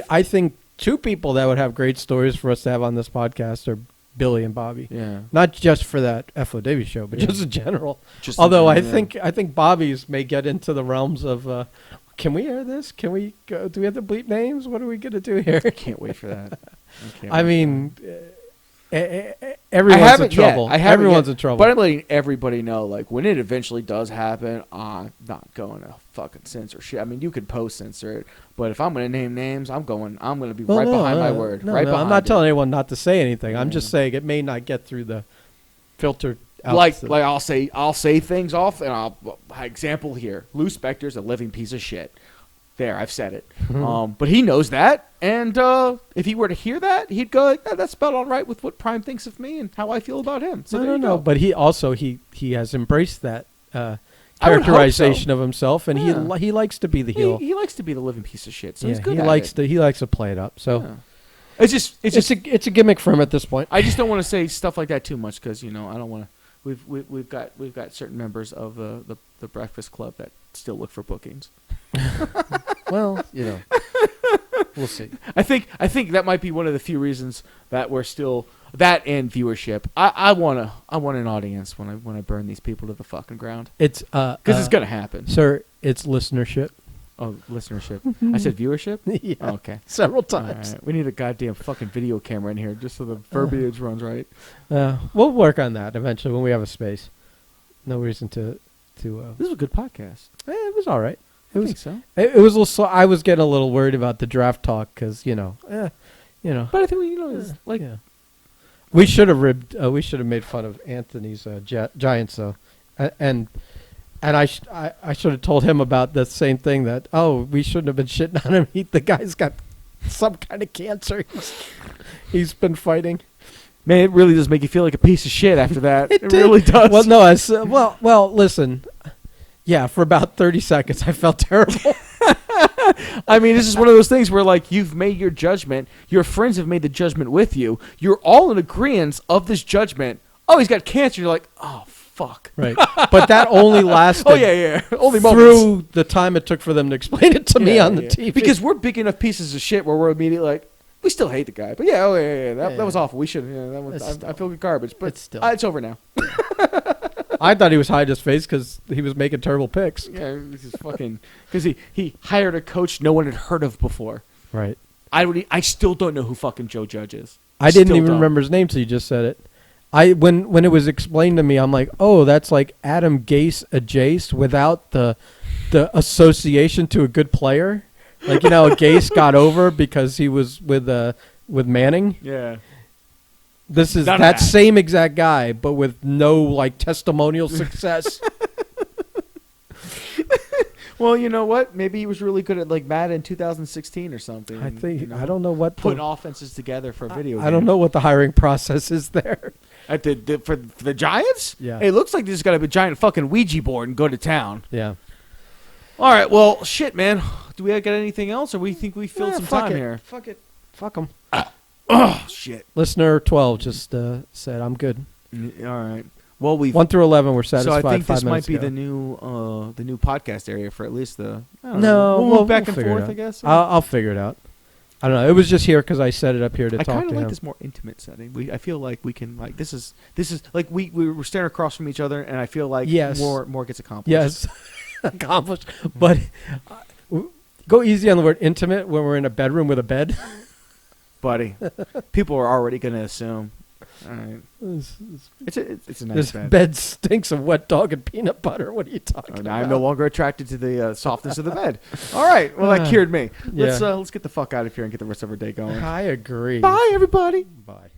I think 2 people that would have great stories for us to have on this podcast are Billy and Bobby. Yeah. Not just for that FOW show, but Yeah. just in general. Just Although in I general, think Bobby's may get into the realms of can we air this? Can we go, do we have to bleep names? What are we going to do here? I can't wait for that. I mean, everyone's in trouble. Everyone's in trouble. But I'm letting everybody know, like, when it eventually does happen, I'm not going to fucking censor shit. I mean, you could post censor it, but if I'm going to name names, I'm going to be right behind my word. No, I'm not telling anyone not to say anything. I'm just saying it may not get through the filter. Like I'll say things off, and example here. Lou Spector's a living piece of shit. There, I've said it. But he knows that, and if he were to hear that, he'd go, like, that's spelled all right with what Prime thinks of me and how I feel about him. So no. But he also he has embraced that characterization of himself, and he likes to be the heel. He likes to be the living piece of shit. So Yeah, he's good. he likes to play it up. So Yeah. It's a gimmick for him at this point. I just don't want to say stuff like that too much because I don't want to. We've got certain members of the Breakfast Club that still look for bookings. Well, We'll see. I think that might be one of the few reasons that we're still that and viewership. I want an audience when I burn these people to the fucking ground. It's because it's gonna happen. Sir, it's listenership. Oh, listenership. I said viewership. Yeah. Oh, okay. Several times. Right. We need a goddamn fucking video camera in here just so the verbiage runs right. We'll work on that eventually when we have a space. No reason to. This is a good podcast. It was all right. I think so. It was a little. I was getting a little worried about the draft talk because But I think it's like we should have we should have made fun of Anthony's Giants though, and I should have told him about the same thing that we shouldn't have been shitting on him. The guy's got some kind of cancer. He's been fighting. Man, it really does make you feel like a piece of shit after that. It did. really does. Well, no, well, listen. Yeah, for about 30 seconds, I felt terrible. I mean, this is one of those things where, like, you've made your judgment. Your friends have made the judgment with you. You're all in agreement of this judgment. Oh, he's got cancer. You're like, oh, fuck. Right. But that only lasted only through moments. the time it took for them to explain it to me on the TV. Because we're big enough pieces of shit where we're immediately like, we still hate the guy. But that was awful. We should. I feel good garbage. But it's over now. I thought he was hiding his face because he was making terrible picks. Yeah, this is fucking because he hired a coach no one had heard of before. Right. I still don't know who fucking Joe Judge is. I didn't even remember his name, so you just said it. When it was explained to me, I'm like, oh, that's like Adam Gase Jace without the association to a good player. Like, Gase got over because he was with Manning. Yeah. This is that same exact guy, but with no like testimonial success. Well, you know what? Maybe he was really good at like Madden 2016 or something. I think I don't know what putting offenses together for a video game. I don't know what the hiring process is there. At for the Giants? Yeah. Hey, it looks like they just got a giant fucking Ouija board and go to town. Yeah. All right. Well, shit, man. Do we got anything else, or we think we filled some time here? Fuck it. Fuck them. Oh shit! Listener 12 just said I'm good. All right. Well, 1 through 11 we're satisfied. So I think 5 this might be ago. the new podcast area for at least the. No, we'll move back and figure forth. it out. I guess. I'll figure it out. I don't know. It was just here because I set it up here to talk to him. I kind of like this more intimate setting. I feel like we can like this is like we were staring across from each other, and I feel like more gets accomplished. Yes, accomplished. But go easy on the word intimate when we're in a bedroom with a bed. Buddy, people are already going to assume. All right. It's a nice bed. This bed stinks of wet dog and peanut butter. What are you talking about? I'm no longer attracted to the softness of the bed. All right. Well, that cured me. Let's get the fuck out of here and get the rest of our day going. I agree. Bye, everybody. Bye.